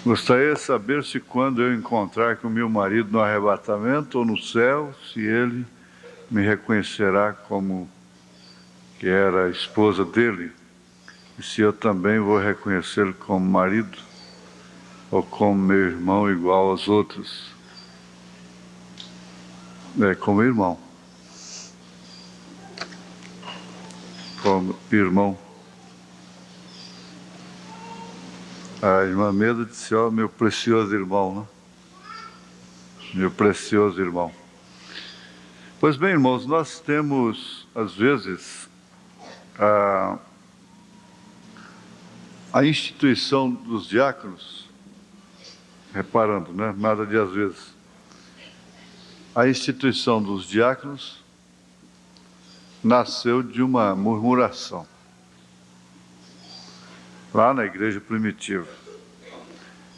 Gostaria de saber se quando eu encontrar com meu marido no arrebatamento ou no céu, se ele me reconhecerá como que era a esposa dele, e se eu também vou reconhecê-lo como marido ou como meu irmão igual aos outros. Como irmão. Como irmão. A irmã Meda disse, ó, meu precioso irmão, né? Meu precioso irmão. Pois bem, irmãos, nós temos, às vezes, a instituição dos diáconos, reparando, né? Nada de às vezes. A instituição dos diáconos nasceu de uma murmuração, lá na igreja primitiva.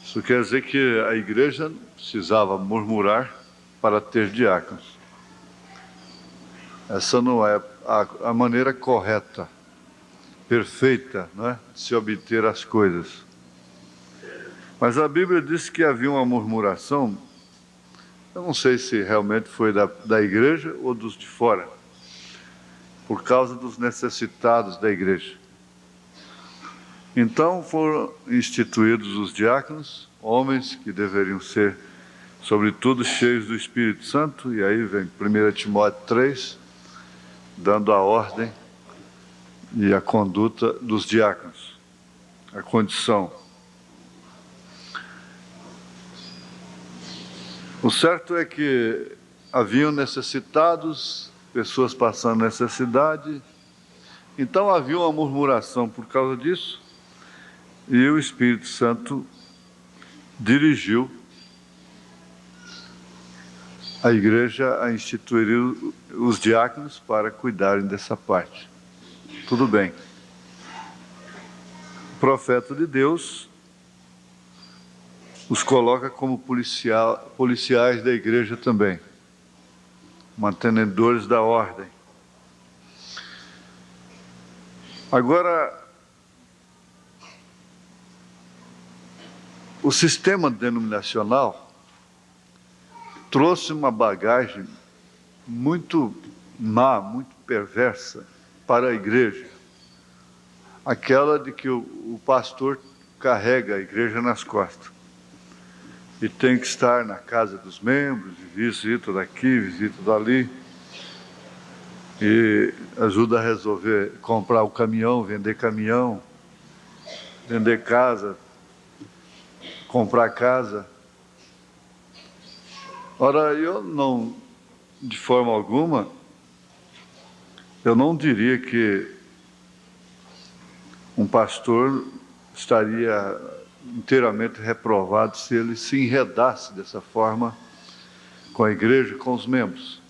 Isso quer dizer que a igreja precisava murmurar para ter diáconos. Essa não é a maneira correta, perfeita, não é, de se obter as coisas. Mas a Bíblia diz que havia uma murmuração, eu não sei se realmente foi da igreja ou dos de fora, por causa dos necessitados da igreja. Então foram instituídos os diáconos, homens que deveriam ser, sobretudo, cheios do Espírito Santo, e aí vem 1 Timóteo 3, dando a ordem e a conduta dos diáconos, a condição. O certo é que haviam necessitados, pessoas passando necessidade, então havia uma murmuração por causa disso, e o Espírito Santo dirigiu a igreja a instituir os diáconos para cuidarem dessa parte. Tudo bem. O profeta de Deus os coloca como policiais da igreja também, mantenedores da ordem. Agora, o sistema denominacional trouxe uma bagagem muito má, muito perversa para a igreja. Aquela de que o pastor carrega a igreja nas costas. E tem que estar na casa dos membros, visita daqui, visita dali. E ajuda a resolver, comprar o caminhão, vender casa, comprar casa. Ora, eu não, de forma alguma, eu não diria que um pastor estaria inteiramente reprovado se ele se enredasse dessa forma com a igreja, com os membros.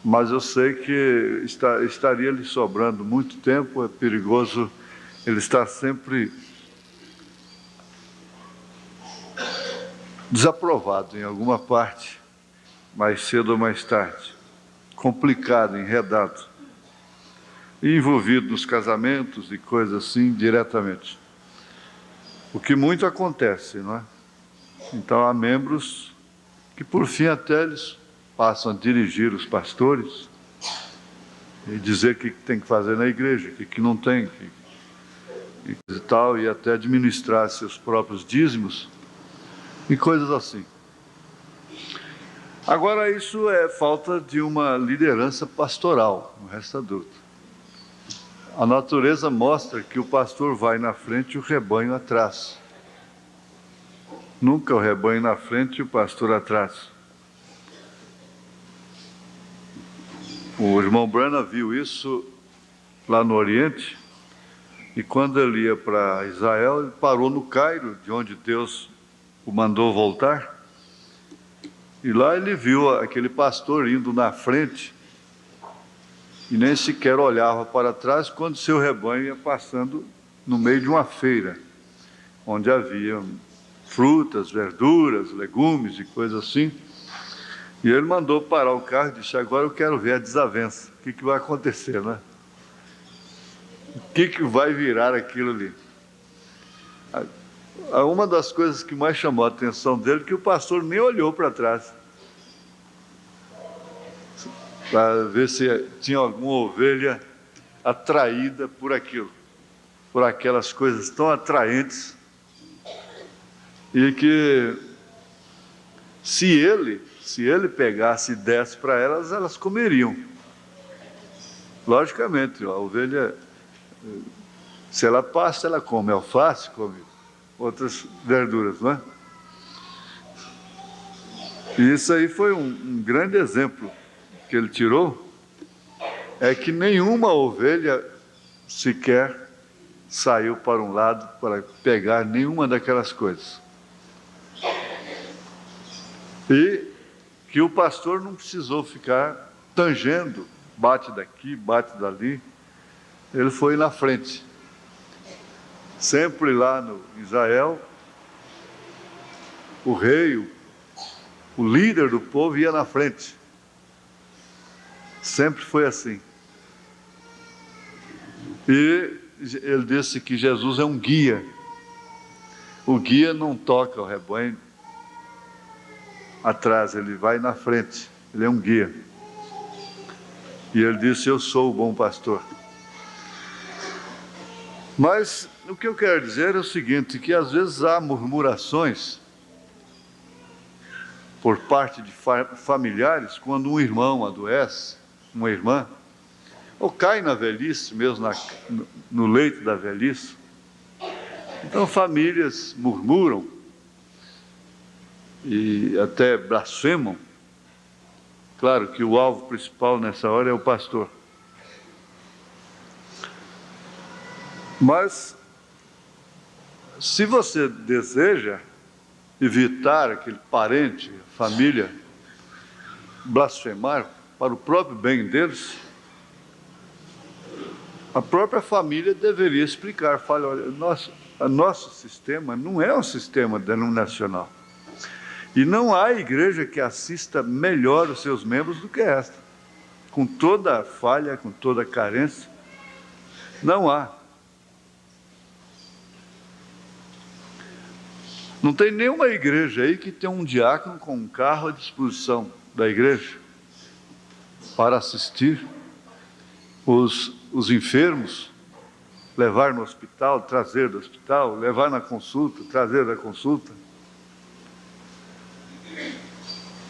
Mas eu sei que estaria lhe sobrando muito tempo, é perigoso ele estar sempre desaprovado em alguma parte, mais cedo ou mais tarde, complicado, enredado, e envolvido nos casamentos e coisas assim diretamente. O que muito acontece, não é? Então há membros que por fim até eles passam a dirigir os pastores e dizer o que tem que fazer na igreja, o que não tem, e tal, e até administrar seus próprios dízimos e coisas assim. Agora, isso é falta de uma liderança pastoral, não resta dúvida. A natureza mostra que o pastor vai na frente e o rebanho atrás. Nunca o rebanho na frente e o pastor atrás. O irmão Branham viu isso lá no Oriente, e quando ele ia para Israel, ele parou no Cairo, de onde Deus o mandou voltar, e lá ele viu aquele pastor indo na frente, e nem sequer olhava para trás quando seu rebanho ia passando no meio de uma feira, onde havia frutas, verduras, legumes e coisas assim. E ele mandou parar o carro e disse, agora eu quero ver a desavença, o que vai acontecer, né? O que vai virar aquilo ali? Uma das coisas que mais chamou a atenção dele é que o pastor nem olhou para trás para ver se tinha alguma ovelha atraída por aquilo, por aquelas coisas tão atraentes, e que se ele pegasse e desse para elas, elas comeriam. Logicamente, a ovelha, se ela passa, ela come alface, come outras verduras, não é? E isso aí foi um grande exemplo que ele tirou, é que nenhuma ovelha sequer saiu para um lado para pegar nenhuma daquelas coisas. E que o pastor não precisou ficar tangendo, bate daqui, bate dali, ele foi na frente. Sempre lá no Israel, o rei, o líder do povo ia na frente. Sempre foi assim. E ele disse que Jesus é um guia. O guia não toca o rebanho atrás, ele vai na frente. Ele é um guia. E ele disse: eu sou o bom pastor. Mas o que eu quero dizer é o seguinte, que às vezes há murmurações por parte de familiares quando um irmão adoece, uma irmã, ou cai na velhice, mesmo no leito da velhice. Então famílias murmuram e até blasfemam. Claro que o alvo principal nessa hora é o pastor. Mas, se você deseja evitar aquele parente, família, blasfemar para o próprio bem deles, a própria família deveria explicar, fala, olha, nosso sistema não é um sistema denominacional. E não há igreja que assista melhor os seus membros do que esta. Com toda a falha, com toda a carência, não há. Não tem nenhuma igreja aí que tenha um diácono com um carro à disposição da igreja para assistir os enfermos, levar no hospital, trazer do hospital, levar na consulta, trazer da consulta.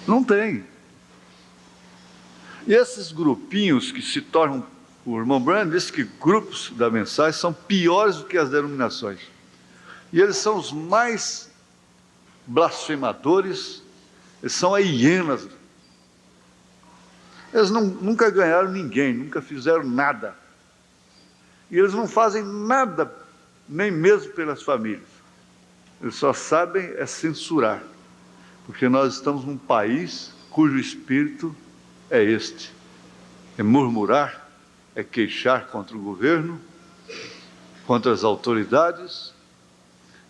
Não tem. E esses grupinhos que se tornam, o irmão Branham disse que grupos da mensagem são piores do que as denominações. E eles são os mais blasfemadores, eles são as hienas. Eles nunca ganharam ninguém, nunca fizeram nada. E eles não fazem nada, nem mesmo pelas famílias. Eles só sabem é censurar. Porque nós estamos num país cujo espírito é este. É murmurar, é queixar contra o governo, contra as autoridades,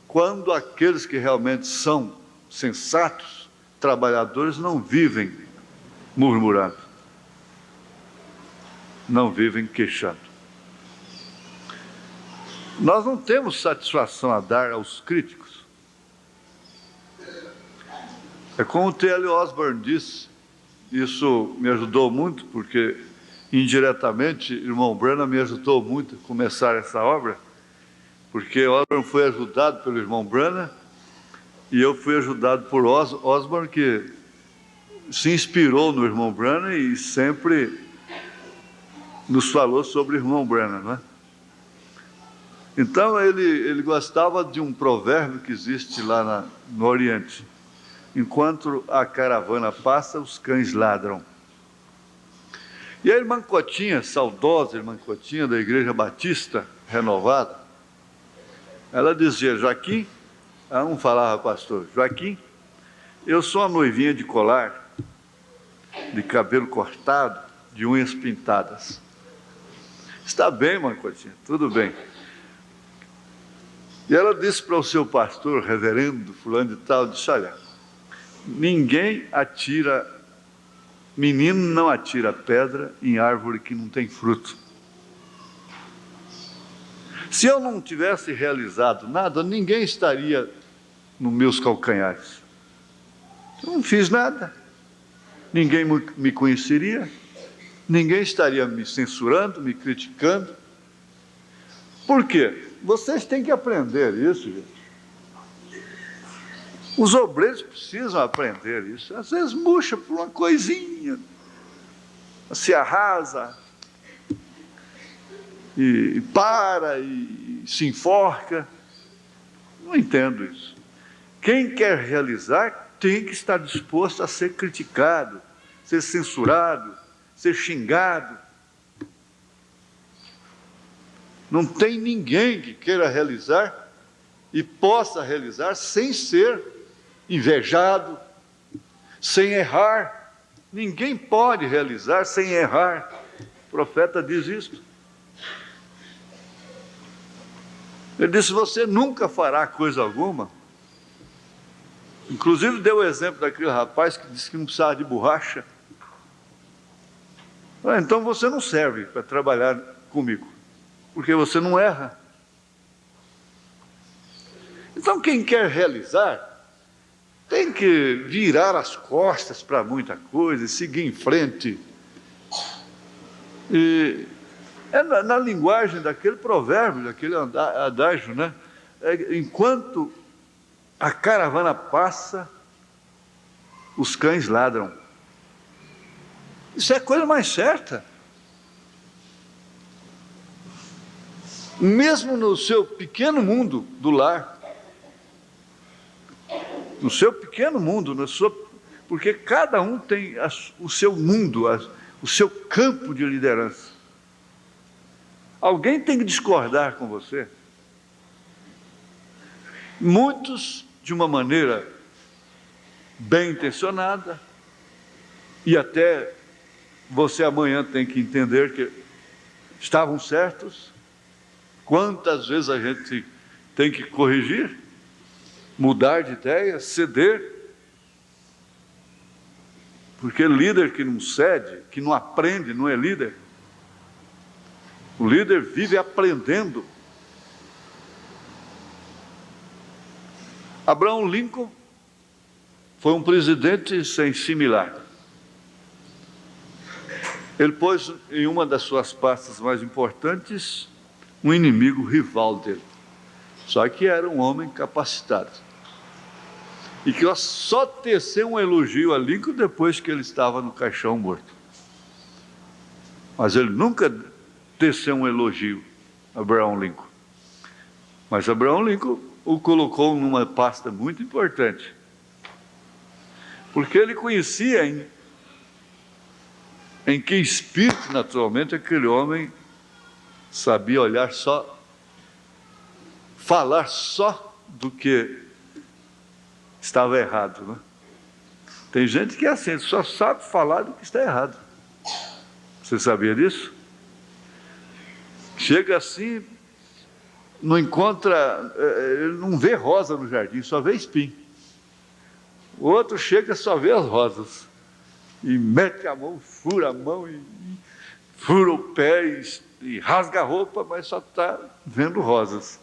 quando aqueles que realmente são sensatos, trabalhadores, não vivem murmurando, não vivem queixando. Nós não temos satisfação a dar aos críticos. É como o T.L. Osborne disse, isso me ajudou muito, porque indiretamente o irmão Branham me ajudou muito a começar essa obra, porque Osborne foi ajudado pelo irmão Branham e eu fui ajudado por Osborne, que se inspirou no irmão Branham e sempre nos falou sobre o irmão Branham, não é? Então ele gostava de um provérbio que existe lá no Oriente: enquanto a caravana passa, os cães ladram. E a irmã Cotinha, saudosa irmã Cotinha da Igreja Batista Renovada, ela dizia: Joaquim, ela não falava pastor, Joaquim, eu sou uma noivinha de colar, de cabelo cortado, de unhas pintadas. Está bem, irmã Cotinha, tudo bem. E ela disse para o seu pastor, reverendo fulano de tal, disse: olha, menino não atira pedra em árvore que não tem fruto. Se eu não tivesse realizado nada, ninguém estaria nos meus calcanhares. Eu não fiz nada. Ninguém me conheceria. Ninguém estaria me censurando, me criticando. Por quê? Vocês têm que aprender isso, gente. Os obreiros precisam aprender isso. Às vezes murcha por uma coisinha, se arrasa, e para, e se enforca. Não entendo isso. Quem quer realizar tem que estar disposto a ser criticado, ser censurado, ser xingado. Não tem ninguém que queira realizar e possa realizar sem ser invejado, sem errar. Ninguém pode realizar sem errar. O profeta diz isto. Ele disse: você nunca fará coisa alguma. Inclusive deu o exemplo daquele rapaz que disse que não precisava de borracha. Então você não serve para trabalhar comigo, porque você não erra. Então quem quer realizar tem que virar as costas para muita coisa e seguir em frente. E é na linguagem daquele provérbio, daquele adágio, né? Enquanto a caravana passa, os cães ladram. Isso é a coisa mais certa. Mesmo no seu pequeno mundo do lar, no seu pequeno mundo, porque cada um tem o seu mundo, o seu campo de liderança. Alguém tem que discordar com você. Muitos, de uma maneira bem intencionada, e até você amanhã tem que entender que estavam certos. Quantas vezes a gente tem que corrigir, mudar de ideia, ceder? Porque líder que não cede, que não aprende, não é líder. O líder vive aprendendo. Abraham Lincoln foi um presidente sem similar. Ele pôs em uma das suas pastas mais importantes um inimigo rival dele. Só que era um homem capacitado. E que só teceu um elogio a Lincoln depois que ele estava no caixão morto. Mas ele nunca teceu um elogio a Abraham Lincoln. Mas Abraham Lincoln o colocou numa pasta muito importante. Porque ele conhecia em que espírito, naturalmente, aquele homem sabia olhar só, falar só do que estava errado, né? Tem gente que é assim, só sabe falar do que está errado. Você sabia disso? Chega assim, não encontra, ele não vê rosa no jardim, só vê espinho. O outro chega e só vê as rosas. E mete a mão, fura a mão, e fura o pé, e rasga a roupa, mas só está vendo rosas.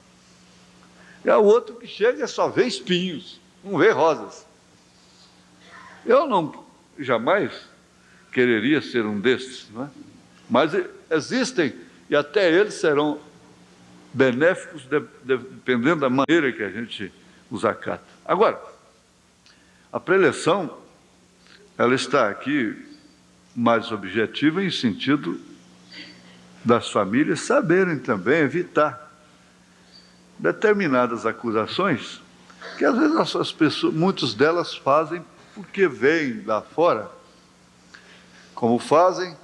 E o outro que chega e só vê espinhos, não vê rosas. Eu não jamais quereria ser um desses, não é? Mas existem, e até eles serão benéficos dependendo da maneira que a gente os acata. Agora, a preleção, ela está aqui mais objetiva em sentido das famílias saberem também evitar determinadas acusações que às vezes as pessoas, muitas delas fazem porque veem lá fora como fazem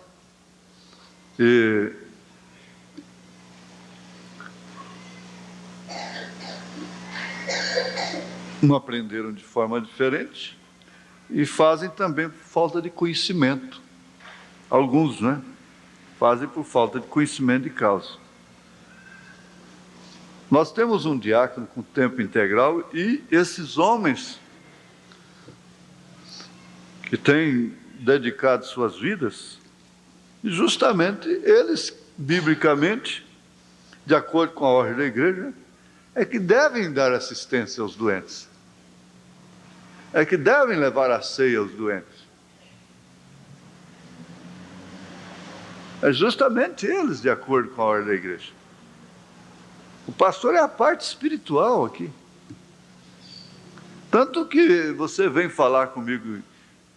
e não aprenderam de forma diferente e fazem também por falta de conhecimento. Alguns, né? Fazem por falta de conhecimento de causa. Nós temos um diácono com tempo integral e esses homens que têm dedicado suas vidas, justamente eles, biblicamente, de acordo com a ordem da igreja, é que devem dar assistência aos doentes. É que devem levar a ceia aos doentes. É justamente eles, de acordo com a ordem da igreja. O pastor é a parte espiritual aqui. Tanto que você vem falar comigo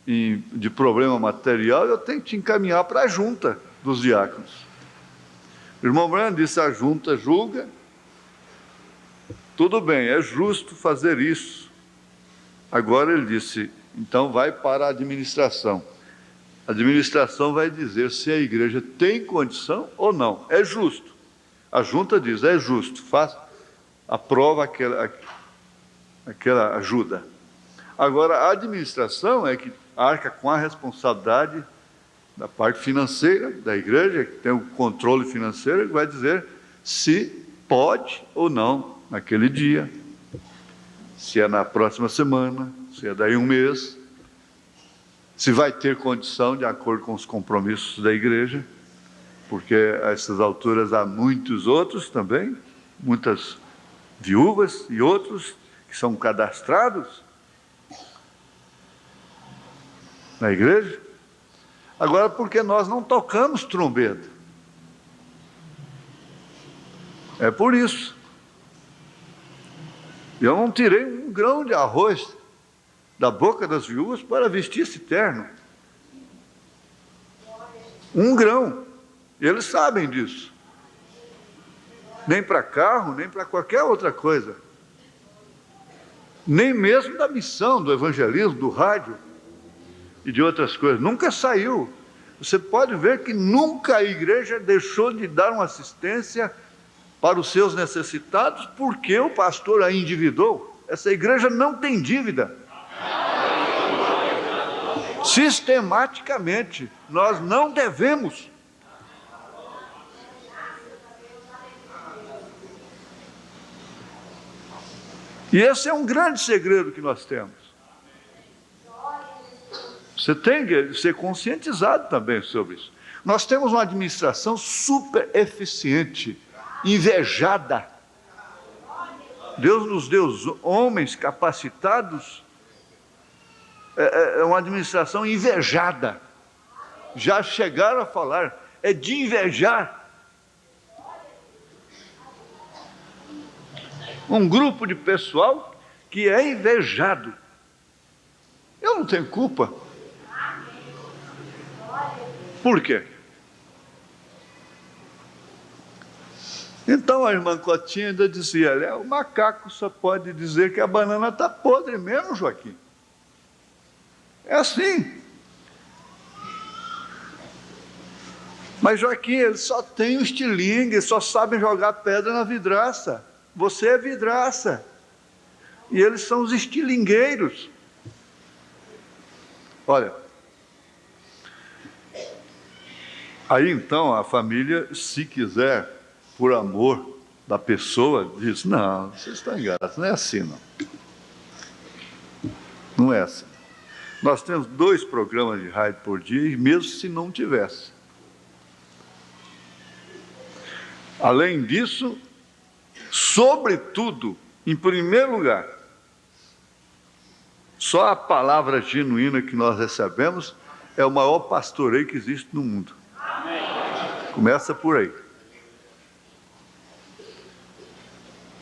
de problema material, eu tenho que te encaminhar para a junta dos diáconos. O irmão Branham disse: a junta julga, tudo bem, é justo fazer isso. Agora ele disse: então vai para a administração. A administração vai dizer se a igreja tem condição ou não. É justo. A junta diz: é justo, aprova aquela ajuda. Agora, a administração é que arca com a responsabilidade da parte financeira da igreja, que tem o controle financeiro, que vai dizer se pode ou não naquele dia, se é na próxima semana, se é daí um mês, se vai ter condição de acordo com os compromissos da igreja, porque a essas alturas há muitos outros também, muitas viúvas e outros que são cadastrados na igreja. Agora, porque nós não tocamos trombeta. É por isso. Eu não tirei um grão de arroz da boca das viúvas para vestir esse terno. Um grão. Eles sabem disso. Nem para carro, nem para qualquer outra coisa. Nem mesmo da missão, do evangelismo, do rádio e de outras coisas. Nunca saiu. Você pode ver que nunca a igreja deixou de dar uma assistência para os seus necessitados, porque o pastor a endividou. Essa igreja não tem dívida. Sistematicamente, nós não devemos. E esse é um grande segredo que nós temos. Você tem que ser conscientizado também sobre isso. Nós temos uma administração super eficiente, invejada. Deus nos deu homens capacitados. É uma administração invejada. Já chegaram a falar, é de invejar. Um grupo de pessoal que é invejado. Eu não tenho culpa. Por quê? Então a irmã Cotinha ainda dizia: o macaco só pode dizer que a banana está podre mesmo, Joaquim. É assim. Mas Joaquim, eles só têm o estilingue, eles só sabem jogar pedra na vidraça. Você é vidraça. E eles são os estilingueiros. Olha, aí então a família, se quiser, por amor da pessoa, diz: não, vocês estão enganados, não é assim não. Não é assim. Nós temos 2 programas de rádio por dia, e mesmo se não tivesse. Além disso, sobretudo, em primeiro lugar, só a palavra genuína que nós recebemos é o maior pastoreio que existe no mundo. Começa por aí.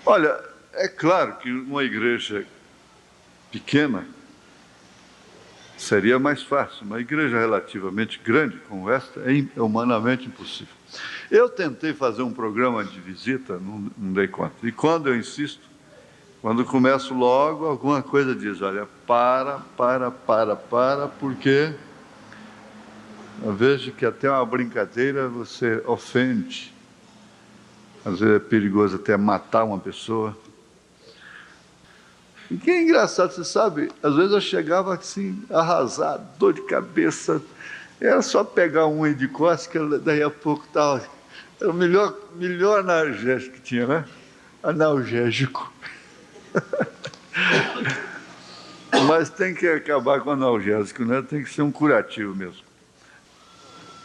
Olha, é claro que uma igreja pequena seria mais fácil. Uma igreja relativamente grande como esta é humanamente impossível. Eu tentei fazer um programa de visita, não dei conta. E quando eu insisto, quando começo logo, alguma coisa diz: olha, para, porque eu vejo que até uma brincadeira você ofende. Às vezes é perigoso até matar uma pessoa. E que é engraçado, você sabe, às vezes eu chegava assim, arrasado, dor de cabeça, era só pegar um aí de costas, que daí a pouco estava... Era o melhor analgésico que tinha, né? Analgésico. Mas tem que acabar com o analgésico, né? Tem que ser um curativo mesmo.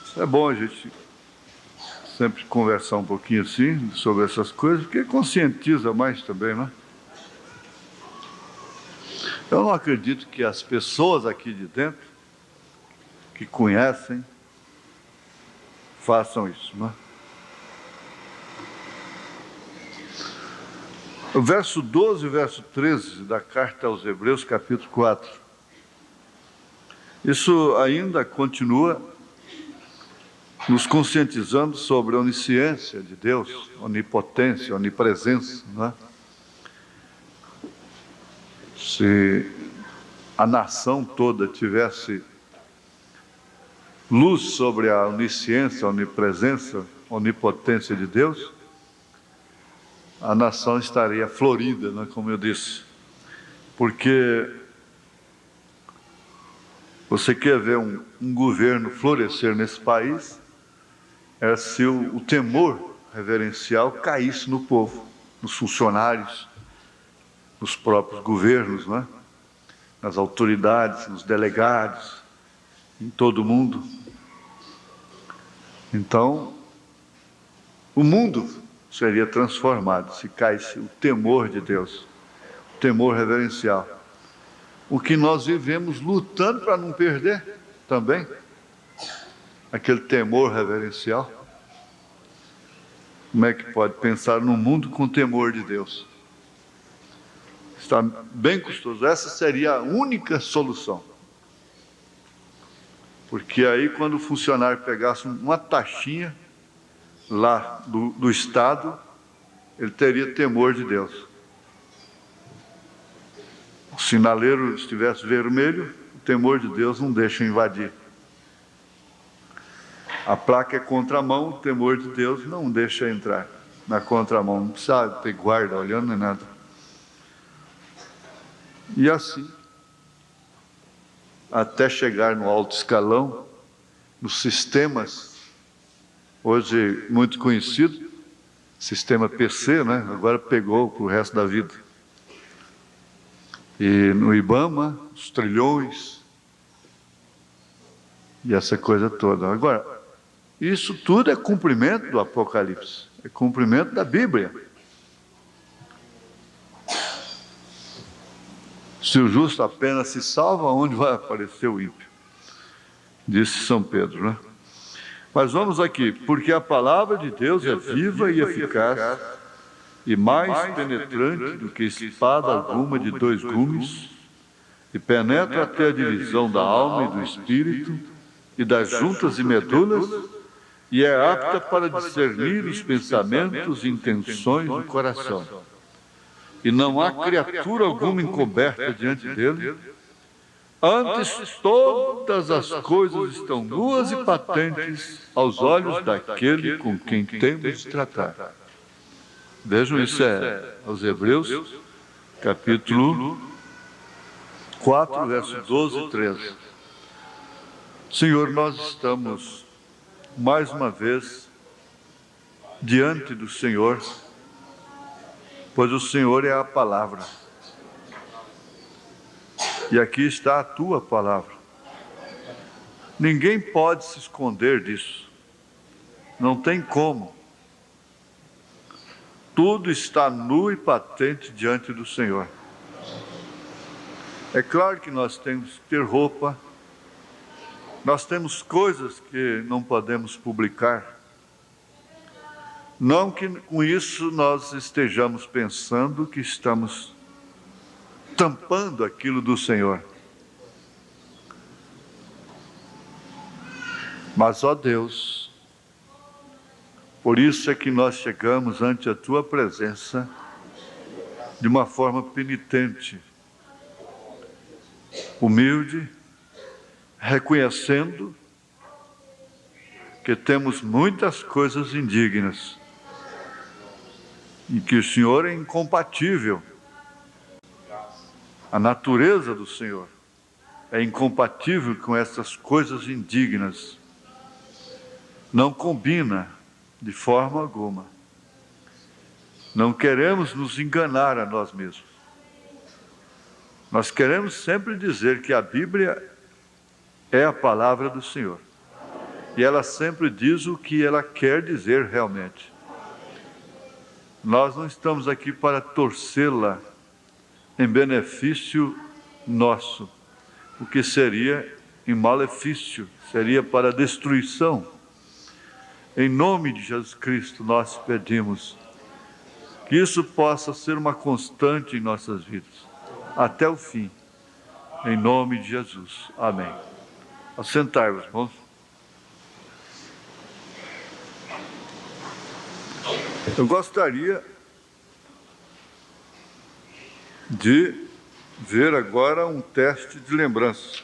Isso é bom a gente sempre conversar um pouquinho assim sobre essas coisas, porque conscientiza mais também, né? Eu não acredito que as pessoas aqui de dentro, que conhecem, façam isso, né? O verso 12 e verso 13 da carta aos Hebreus, capítulo 4. Isso ainda continua nos conscientizando sobre a onisciência de Deus, onipotência, onipresença, não é? Se a nação toda tivesse luz sobre a onisciência, a onipresença, a onipotência de Deus, a nação estaria florida, né, como eu disse. Porque você quer ver um governo florescer nesse país, é se o temor reverencial caísse no povo, nos funcionários, nos próprios governos, né? Nas autoridades, nos delegados, em todo mundo. Então, o mundo seria transformado se caísse o temor de Deus, o temor reverencial. O que nós vivemos lutando para não perder também, aquele temor reverencial. Como é que pode pensar num mundo com temor de Deus? Está bem custoso. Essa seria a única solução. Porque aí, quando o funcionário pegasse uma taxinha lá do Estado, ele teria temor de Deus. O sinaleiro estivesse vermelho, o temor de Deus não deixa invadir. A placa é contramão, o temor de Deus não deixa entrar na contramão. Não precisa ter guarda olhando nem nada. E assim, até chegar no alto escalão, nos sistemas, hoje muito conhecido, sistema PC, né? Agora pegou para o resto da vida. E no IBAMA, os trilhões, e essa coisa toda. Agora, isso tudo é cumprimento do Apocalipse, é cumprimento da Bíblia. Se o justo apenas se salva, onde vai aparecer o ímpio? Disse São Pedro, né? Mas vamos aqui, porque a palavra de Deus é viva e eficaz, e mais penetrante do que espada alguma de dois gumes, e penetra até a divisão da alma e do espírito, e das juntas e medulas, e é apta para discernir os pensamentos e intenções do coração. E não há criatura alguma encoberta diante dele, antes todas as coisas estão nuas e patentes aos olhos daquele com quem temos de tratar. Vejam, isso é aos Hebreus, capítulo 4, verso 12 e 13. Senhor, nós estamos mais uma vez diante do Senhor, pois o Senhor é a palavra. E aqui está a tua palavra. Ninguém pode se esconder disso. Não tem como. Tudo está nu e patente diante do Senhor. É claro que nós temos que ter roupa, nós temos coisas que não podemos publicar. Não que com isso nós estejamos pensando que estamos tampando aquilo do Senhor. Mas, ó Deus, por isso é que nós chegamos ante a Tua presença de uma forma penitente, humilde, reconhecendo que temos muitas coisas indignas e que o Senhor é incompatível. A natureza do Senhor é incompatível com essas coisas indignas. Não combina de forma alguma. Não queremos nos enganar a nós mesmos. Nós queremos sempre dizer que a Bíblia é a palavra do Senhor. E ela sempre diz o que ela quer dizer realmente. Nós não estamos aqui para torcê-la em benefício nosso, o que seria em malefício, seria para destruição. Em nome de Jesus Cristo, nós pedimos que isso possa ser uma constante em nossas vidas, até o fim. Em nome de Jesus. Amém. Assentai-vos, irmãos. Eu gostaria de ver agora um teste de lembrança.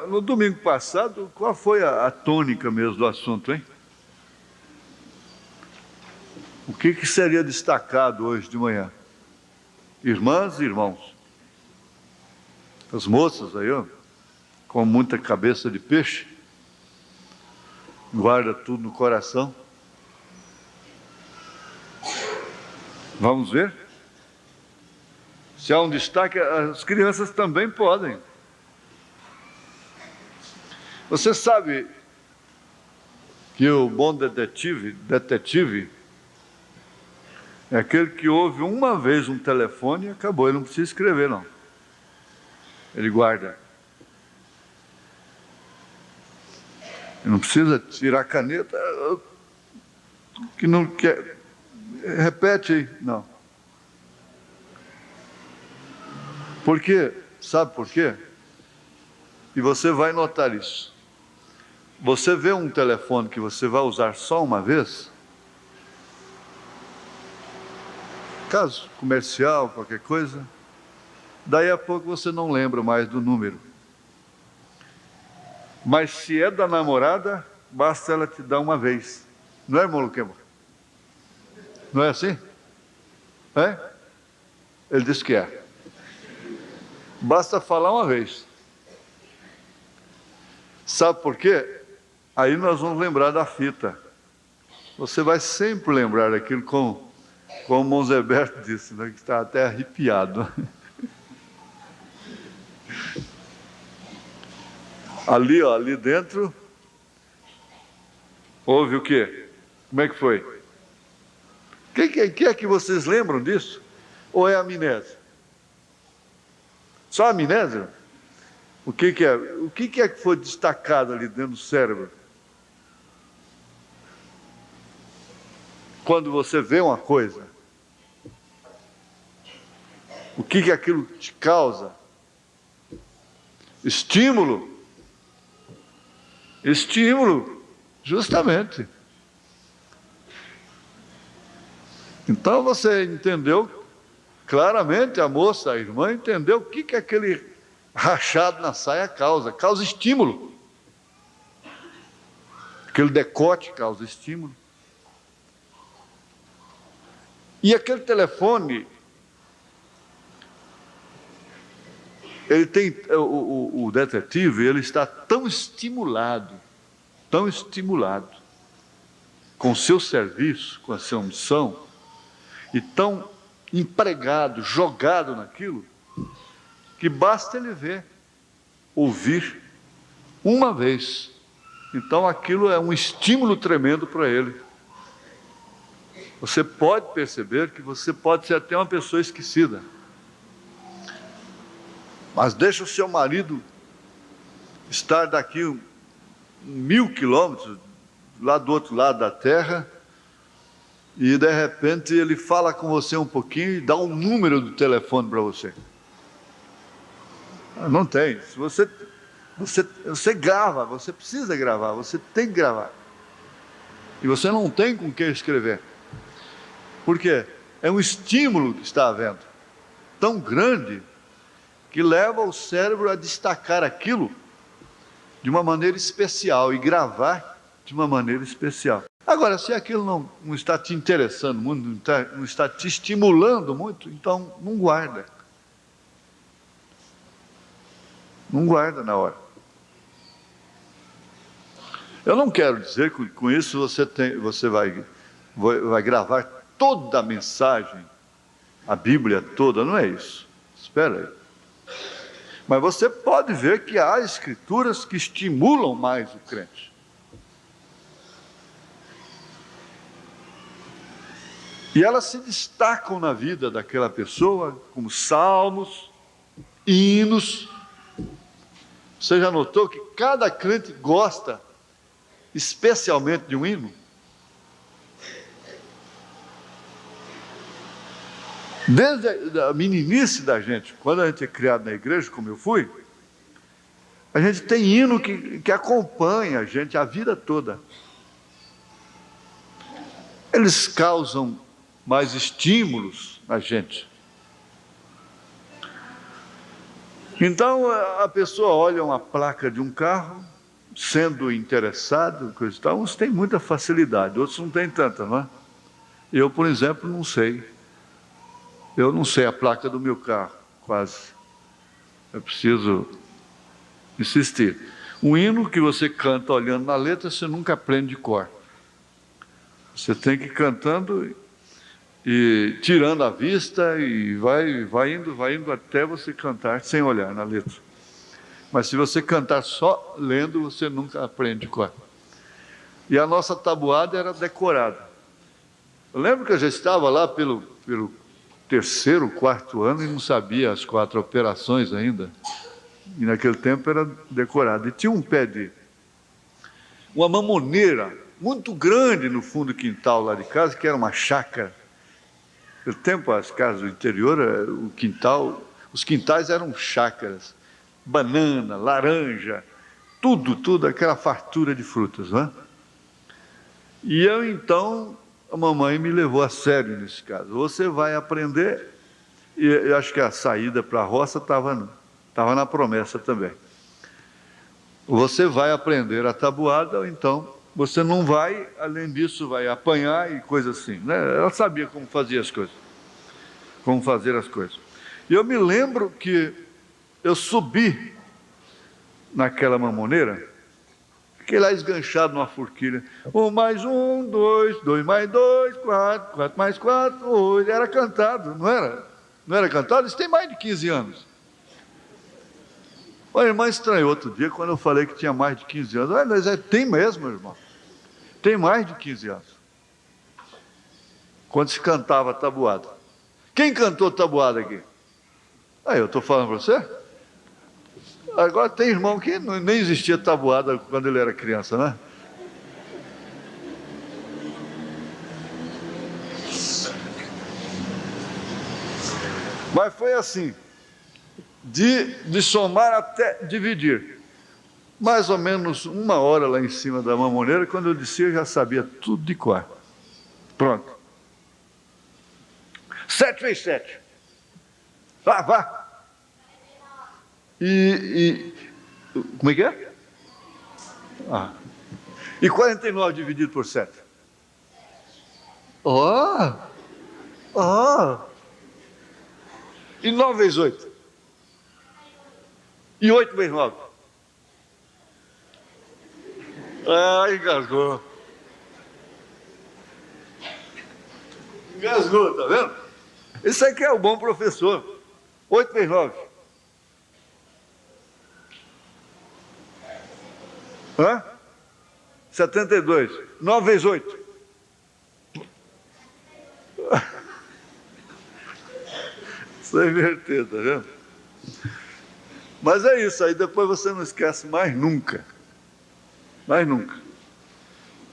No domingo passado, qual foi a tônica mesmo do assunto, hein? O que seria destacado hoje de manhã? Irmãs e irmãos. As moças aí, ó, com muita cabeça de peixe, guarda tudo no coração. Vamos ver? Se há um destaque, as crianças também podem. Você sabe que o bom detetive é aquele que ouve uma vez um telefone e acabou, ele não precisa escrever, não. Ele guarda. Ele não precisa tirar a caneta, que não quer. Repete aí, não. Por quê? Sabe por quê? E você vai notar isso. Você vê um telefone que você vai usar só uma vez, caso comercial, qualquer coisa, daí a pouco você não lembra mais do número. Mas se é da namorada, basta ela te dar uma vez. Não é, irmão Luquema? Não é assim? É? Ele disse que é. Basta falar uma vez. Sabe por quê? Aí nós vamos lembrar da fita. Você vai sempre lembrar daquilo, como o Monzeberto disse, né, que está até arrepiado. Ali, ó, ali dentro, houve o quê? Como é que foi? O que é que vocês lembram disso? Ou é amnésia? Só amnésia? O que é? O que é que foi destacado ali dentro do cérebro? Quando você vê uma coisa, o que aquilo te causa? Estímulo. Estímulo, justamente. Então você entendeu claramente, a moça, a irmã, entendeu o que aquele rachado na saia causa. Causa estímulo. Aquele decote causa estímulo. E aquele telefone, ele tem, o detetive, ele está tão estimulado, com o seu serviço, com a sua missão, e tão empregado, jogado naquilo, que basta ele ver, ouvir uma vez. Então aquilo é um estímulo tremendo para ele. Você pode perceber que você pode ser até uma pessoa esquecida. Mas deixa o seu marido estar daqui 1000 quilômetros, lá do outro lado da terra, e de repente ele fala com você um pouquinho e dá um número do telefone para você. Não tem. Se você grava, você precisa gravar, você tem que gravar. E você não tem com quem escrever. Por quê? É um estímulo que está havendo, tão grande, que leva o cérebro a destacar aquilo de uma maneira especial e gravar de uma maneira especial. Agora, se aquilo não está te interessando muito, não está te estimulando muito, então não guarda. Não guarda na hora. Eu não quero dizer que com isso você vai gravar toda a mensagem, a Bíblia toda, não é isso. Espera aí. Mas você pode ver que há escrituras que estimulam mais o crente. E elas se destacam na vida daquela pessoa, como salmos, hinos. Você já notou que cada crente gosta especialmente de um hino? Desde a meninice da gente, quando a gente é criado na igreja, como eu fui, a gente tem hino que acompanha a gente a vida toda. Eles causam mais estímulos na gente. Então, a pessoa olha uma placa de um carro, sendo interessado, coisa e tal, uns têm muita facilidade, outros não têm tanta, não é? Eu, por exemplo, não sei. Eu não sei a placa do meu carro, quase. Eu preciso insistir. Um hino que você canta olhando na letra, você nunca aprende de cor. Você tem que ir cantando e tirando a vista e vai indo até você cantar sem olhar na letra. Mas se você cantar só lendo, você nunca aprende de cor. E a nossa tabuada era decorada. Eu lembro que eu já estava lá pelo terceiro, quarto ano e não sabia as 4 operações ainda. E naquele tempo era decorado. E tinha um pé de uma mamoneira muito grande no fundo do quintal lá de casa, que era uma chácara. Naquele tempo, as casas do interior, o quintal, os quintais eram chácaras. Banana, laranja, tudo, aquela fartura de frutas, não é? E eu, então, a mamãe me levou a sério nesse caso. Você vai aprender, e eu acho que a saída para a roça estava na promessa também. Você vai aprender a tabuada, ou então você não vai, além disso, vai apanhar e coisa assim, né? Ela sabia como fazer as coisas. E eu me lembro que eu subi naquela mamoneira, fiquei lá esganchado numa forquilha. 1 mais 1, 2, 2 mais 2, 4, 4 mais 4, 8. Era cantado, não era? Não era cantado? Isso tem mais de 15 anos. A irmã estranhou outro dia quando eu falei que tinha mais de 15 anos. Mas tem mesmo, irmão. Tem mais de 15 anos. Quando se cantava tabuada. Quem cantou tabuada aqui? Eu estou falando para você? Agora tem irmão que nem existia tabuada quando ele era criança, né? Mas foi assim, de somar até dividir. Mais ou menos 1 hora lá em cima da mamoneira, quando eu descia, eu já sabia tudo de cor. Pronto. 7 vezes 7. Vá. Como é que é? E 49 dividido por 7? E 9 vezes 8? E 8 vezes 9? Engasgou. Engasgou, tá vendo? Isso aqui é o bom professor. 8 vezes 9? 72. 9 vezes 8? Isso é inverter, tá vendo? Mas é isso, aí depois você não esquece mais nunca. Mais nunca.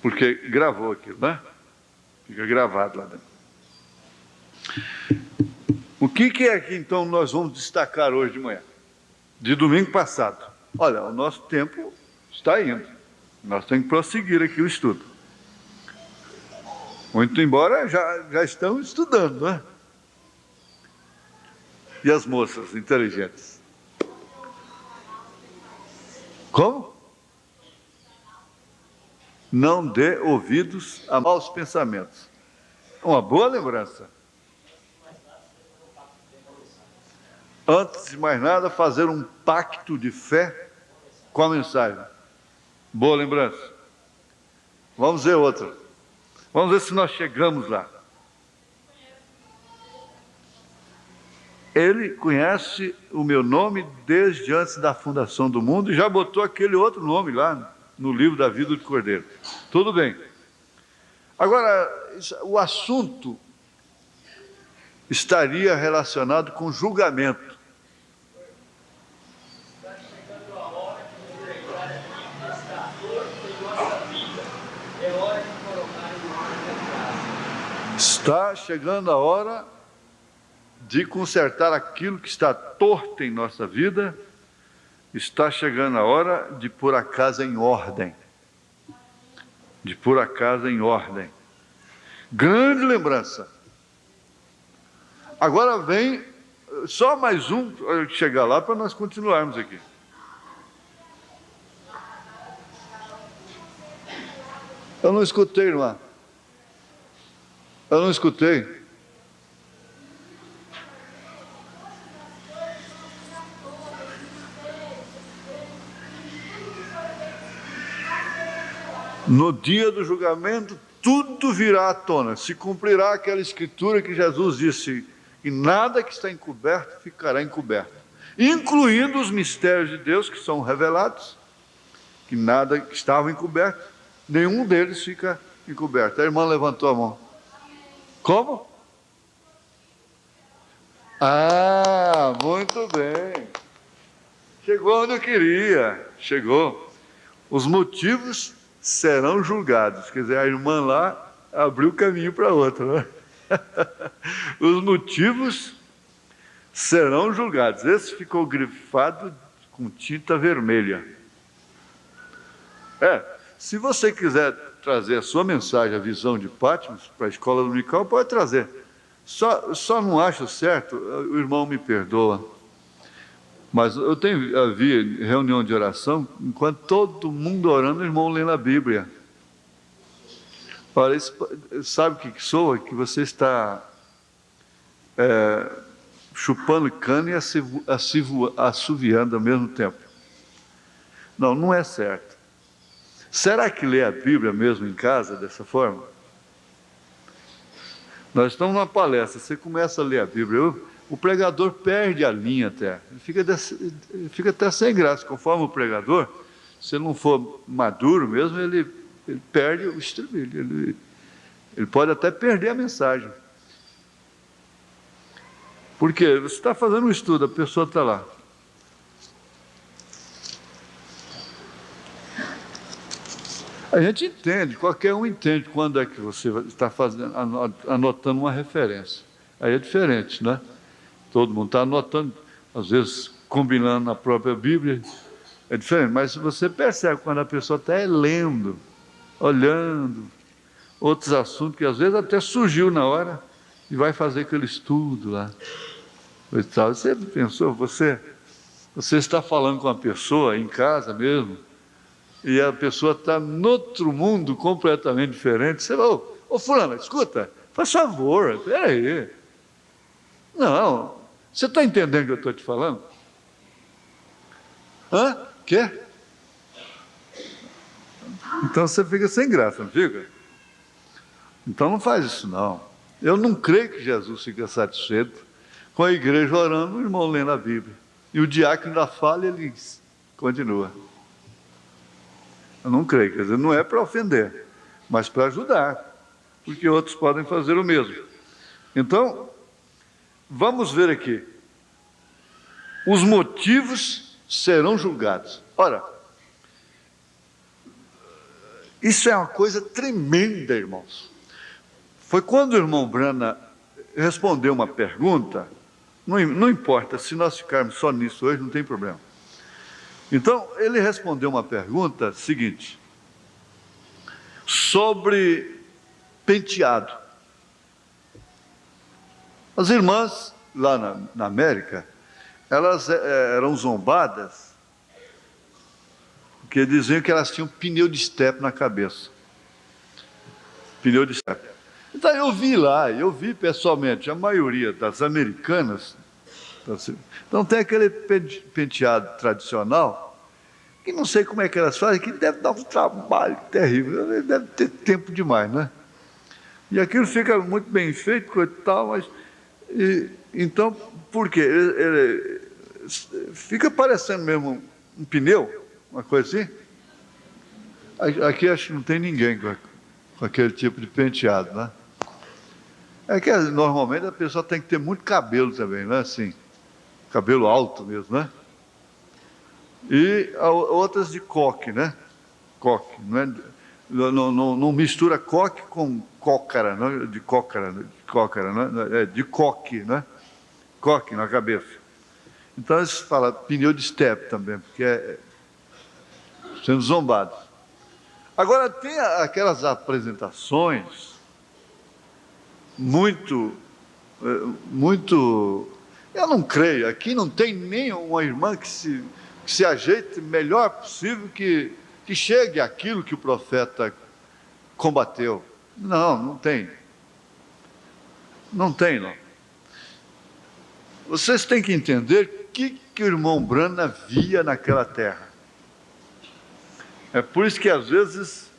Porque gravou aquilo, né? Fica gravado lá dentro. O que é que então nós vamos destacar hoje de manhã? De domingo passado. Olha, o nosso tempo está indo. Nós temos que prosseguir aqui o estudo. Muito embora já estão estudando, não é? E as moças inteligentes? Como? Não dê ouvidos a maus pensamentos. Uma boa lembrança. Antes de mais nada, fazer um pacto de fé com a mensagem. Boa lembrança. Vamos ver outra. Vamos ver se nós chegamos lá. Ele conhece o meu nome desde antes da fundação do mundo e já botou aquele outro nome lá no livro da vida do Cordeiro. Tudo bem. Agora, o assunto estaria relacionado com julgamento. Está chegando a hora de consertar aquilo que está torto em nossa vida. Está chegando a hora de pôr a casa em ordem. De pôr a casa em ordem. Grande lembrança. Agora vem só mais um, chegar lá para nós continuarmos aqui. Eu não escutei, irmã. Eu não escutei. No dia do julgamento, tudo virá à tona. Se cumprirá aquela escritura que Jesus disse, e nada que está encoberto ficará encoberto, incluindo os mistérios de Deus que são revelados, que nada que estava encoberto, nenhum deles fica encoberto. A irmã levantou a mão. Como? Ah, muito bem. Chegou onde eu queria. Chegou. Os motivos serão julgados. Quer dizer, a irmã lá abriu o caminho para outra, né? Os motivos serão julgados. Esse ficou grifado com tinta vermelha. Se você quiser trazer a sua mensagem, a visão de Patmos, para a escola dominical, pode trazer. Só não acho certo, o irmão me perdoa, mas eu havia reunião de oração, enquanto todo mundo orando, o irmão lendo a Bíblia. Olha, sabe o que soa? Que você está chupando cana e assoviando ao mesmo tempo. Não, não é certo. Será que lê a Bíblia mesmo em casa dessa forma? Nós estamos numa palestra, você começa a ler a Bíblia, o pregador perde a linha até, ele fica até sem graça. Conforme o pregador, se não for maduro mesmo, ele perde o estribilho, ele pode até perder a mensagem. Por quê? Você está fazendo um estudo, a pessoa está lá. A gente entende, qualquer um entende quando é que você está anotando uma referência. Aí é diferente, né? Todo mundo está anotando, às vezes combinando na própria Bíblia, é diferente. Mas você percebe quando a pessoa está lendo, olhando, outros assuntos que às vezes até surgiu na hora e vai fazer aquele estudo lá. Você pensou, você está falando com uma pessoa em casa mesmo, e a pessoa está no outro mundo completamente diferente. Você vai, ô fulano, escuta, faz favor, peraí. Não, você está entendendo o que eu estou te falando? Quê? Então você fica sem graça, não fica? Então não faz isso não. Eu não creio que Jesus fica satisfeito com a igreja orando, o irmão lendo a Bíblia. E o diácono da fala, ele continua. Eu não creio, quer dizer, não é para ofender, mas para ajudar, porque outros podem fazer o mesmo. Então, vamos ver aqui. Os motivos serão julgados. Ora, isso é uma coisa tremenda, irmãos. Foi quando o irmão Brana respondeu uma pergunta, não importa, se nós ficarmos só nisso hoje, não tem problema. Então, ele respondeu uma pergunta seguinte, sobre penteado. As irmãs, lá na América, elas eram zombadas, porque diziam que elas tinham pneu de estepe na cabeça. Pneu de estepe. Então, eu vi pessoalmente, a maioria das americanas. Então tem aquele penteado tradicional, que não sei como é que elas fazem, que deve dar um trabalho terrível, deve ter tempo demais, né? E aquilo fica muito bem feito, coisa e tal, mas Então, por quê? Ele fica parecendo mesmo um pneu, uma coisa assim. Aqui acho que não tem ninguém com aquele tipo de penteado, né? É que normalmente a pessoa tem que ter muito cabelo também, né? Assim, cabelo alto mesmo, né? E outras de coque, né? Coque, não é? Não mistura coque com cócara, não, de cócara, né? É de coque, né? Coque na cabeça. Então eles falam pneu de estepe também, porque é sendo zombado. Agora tem aquelas apresentações muito, eu não creio, aqui não tem nenhuma irmã que se ajeite melhor possível que chegue àquilo que o profeta combateu. Não tem. Não tem, não. Vocês têm que entender o que o irmão Brana via naquela terra. É por isso que às vezes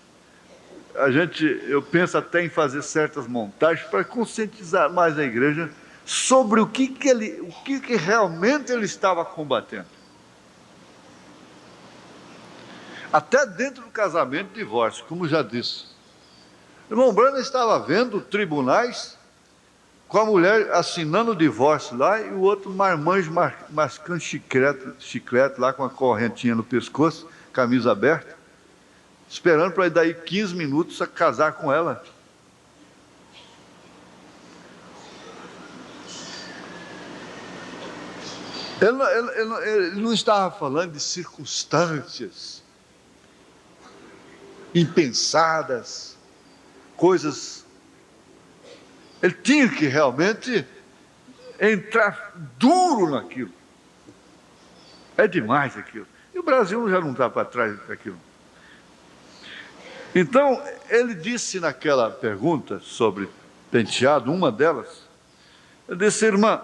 eu penso até em fazer certas montagens para conscientizar mais a igreja sobre o que realmente ele estava combatendo. Até dentro do casamento e divórcio, como já disse. O irmão Brana estava vendo tribunais com a mulher assinando o divórcio lá e o outro marmanjo mascando chiclete lá com a correntinha no pescoço, camisa aberta, esperando para daí 15 minutos a casar com ela. Ele não estava falando de circunstâncias impensadas, coisas. Ele tinha que realmente entrar duro naquilo. É demais aquilo. E o Brasil já não está para trás daquilo. Então, ele disse naquela pergunta sobre penteado, uma delas, ele disse: irmã,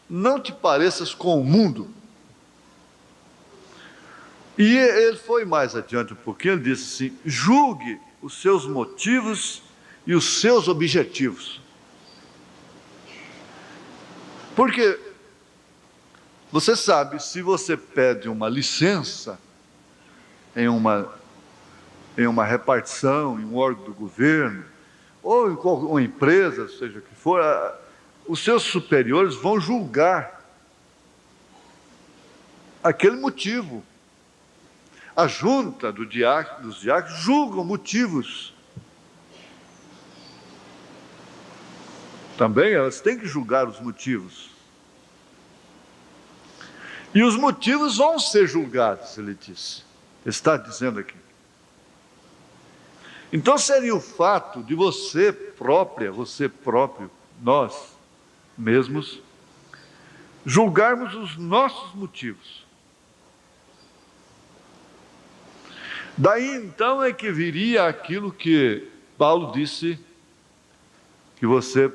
não te pareças com o mundo. E ele foi mais adiante um pouquinho, ele disse assim: julgue os seus motivos e os seus objetivos. Porque você sabe, se você pede uma licença em uma repartição, em um órgão do governo, ou em uma empresa, seja o que for, os seus superiores vão julgar aquele motivo. A junta dos diáconos julgam motivos. Também elas têm que julgar os motivos. E os motivos vão ser julgados, ele disse. Ele está dizendo aqui. Então seria o fato de você próprio, nós mesmos, julgarmos os nossos motivos. Daí então é que viria aquilo que Paulo disse, que você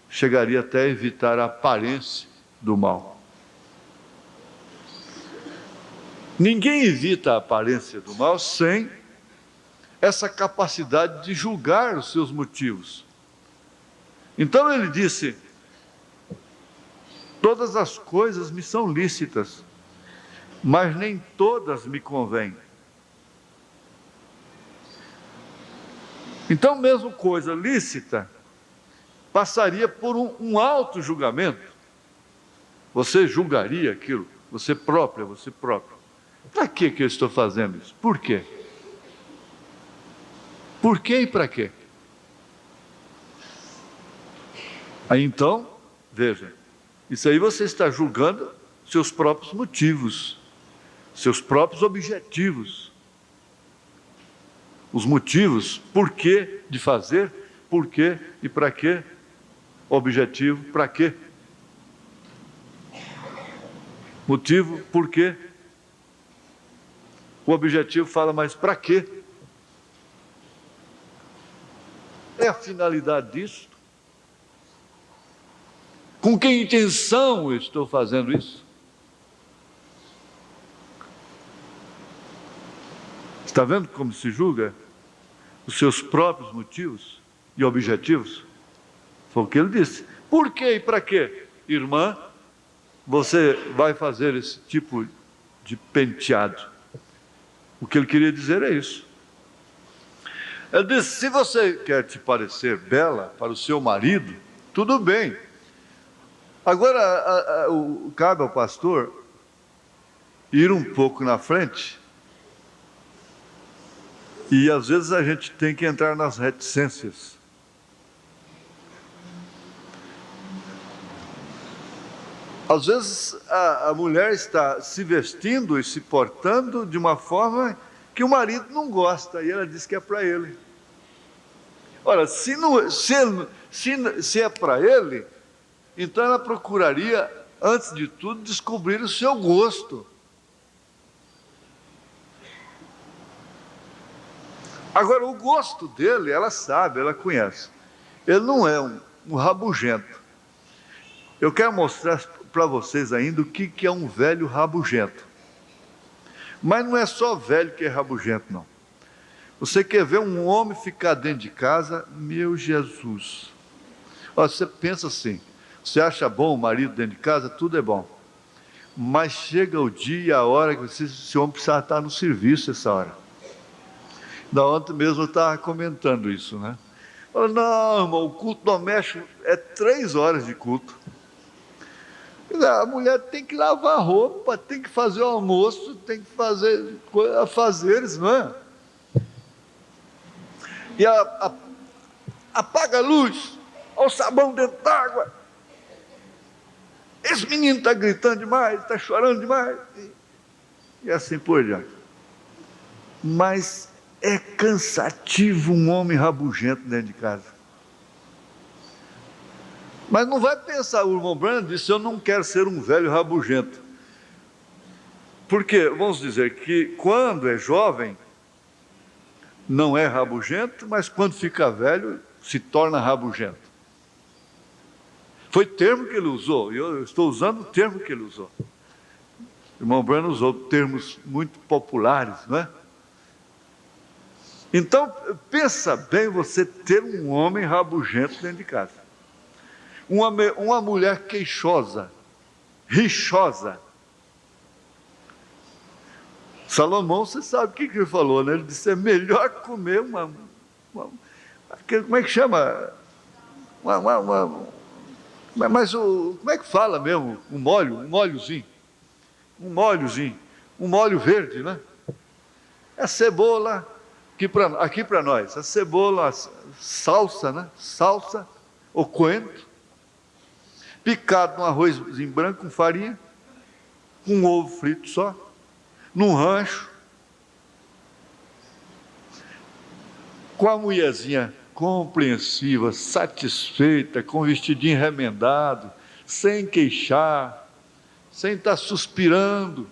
chegaria até a evitar a aparência do mal. Ninguém evita a aparência do mal sem essa capacidade de julgar os seus motivos. Então ele disse: todas as coisas me são lícitas, mas nem todas me convêm. Então, mesmo coisa lícita, passaria por um auto-julgamento. Você julgaria aquilo, você próprio. Para que eu estou fazendo isso? Por quê? Por quê e para quê? Aí então, veja, isso aí você está julgando seus próprios motivos, seus próprios objetivos. Os motivos, por que de fazer, por quê e para quê, objetivo, para quê. Motivo, por quê. O objetivo fala, mas para quê? É a finalidade disso? Com que intenção eu estou fazendo isso? Está vendo como se julga os seus próprios motivos e objetivos? Foi o que ele disse. Por quê e para quê? Irmã, você vai fazer esse tipo de penteado. O que ele queria dizer é isso. Ele disse, se você quer te parecer bela para o seu marido, tudo bem. Agora, cabe ao pastor ir um pouco na frente, e às vezes a gente tem que entrar nas reticências. Às vezes a mulher está se vestindo e se portando de uma forma que o marido não gosta, e ela diz que é para ele. Ora, se é para ele, então ela procuraria, antes de tudo, descobrir o seu gosto. Agora, o gosto dele, ela sabe, ela conhece. Ele não é um rabugento. Eu quero mostrar para vocês ainda o que é um velho rabugento. Mas não é só velho que é rabugento, não. Você quer ver um homem ficar dentro de casa? Meu Jesus! Olha, você pensa assim, você acha bom o marido dentro de casa? Tudo é bom. Mas chega o dia e a hora que esse homem precisa estar no serviço essa hora. Da ontem mesmo eu estava comentando isso, né? Fala, não, irmão, o culto doméstico é 3 horas de culto. A mulher tem que lavar roupa, tem que fazer o almoço, tem que fazer afazeres, não é? E apaga a luz, olha o sabão dentro d'água. Esse menino está gritando demais, está chorando demais. E assim por diante. Mas é cansativo um homem rabugento dentro de casa. Mas não vai pensar, o irmão Branham disse, eu não quero ser um velho rabugento. Porque, vamos dizer que quando é jovem, não é rabugento, mas quando fica velho, se torna rabugento. Foi o termo que ele usou, e eu estou usando o termo que ele usou. O irmão Branham usou termos muito populares, não é? Então, pensa bem você ter um homem rabugento dentro de casa. Uma mulher queixosa, rixosa. Salomão, você sabe o que ele falou, né? Ele disse, é melhor comer como é que chama? Como é que fala mesmo? Um molhozinho. Um molho verde, né? É cebola, aqui para nós, a cebola, salsa, né? Salsa, ou coentro, picado num arrozinho branco com farinha, com um ovo frito só, num rancho, com a mulherzinha compreensiva, satisfeita, com o vestidinho remendado, sem queixar, sem estar suspirando,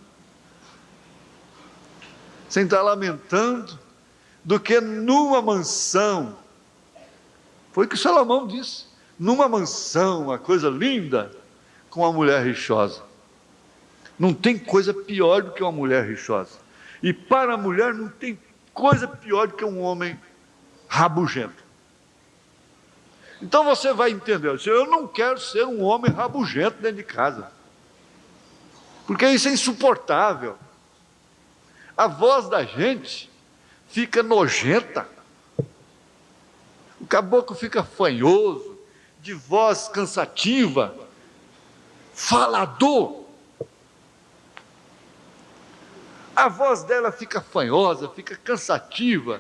sem estar lamentando, do que numa mansão. Foi o que Salomão disse, numa mansão, uma coisa linda, com uma mulher rixosa. Não tem coisa pior do que uma mulher rixosa. E para a mulher não tem coisa pior do que um homem rabugento. Então você vai entender, eu não quero ser um homem rabugento dentro de casa, porque isso é insuportável. A voz da gente fica nojenta, o caboclo fica fanhoso, de voz cansativa, falador. A voz dela fica fanhosa, fica cansativa,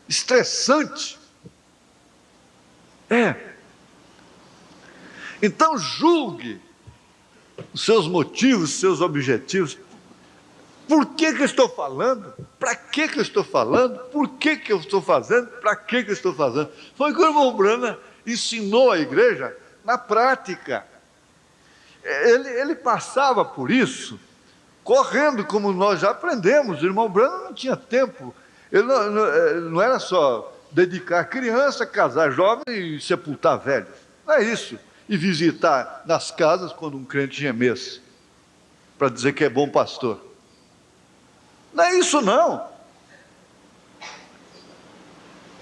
estressante. Então julgue os seus motivos, os seus objetivos. Por que eu estou falando? Para que eu estou falando? Por que eu estou fazendo? Para que eu estou fazendo? Foi o que o irmão Branham ensinou à igreja na prática. Ele passava por isso correndo, como nós já aprendemos. O irmão Branham não tinha tempo. Ele não era só dedicar criança, casar jovem e sepultar velhos. Não é isso. E visitar nas casas quando um crente gemesse, para dizer que é bom pastor. Não é isso não.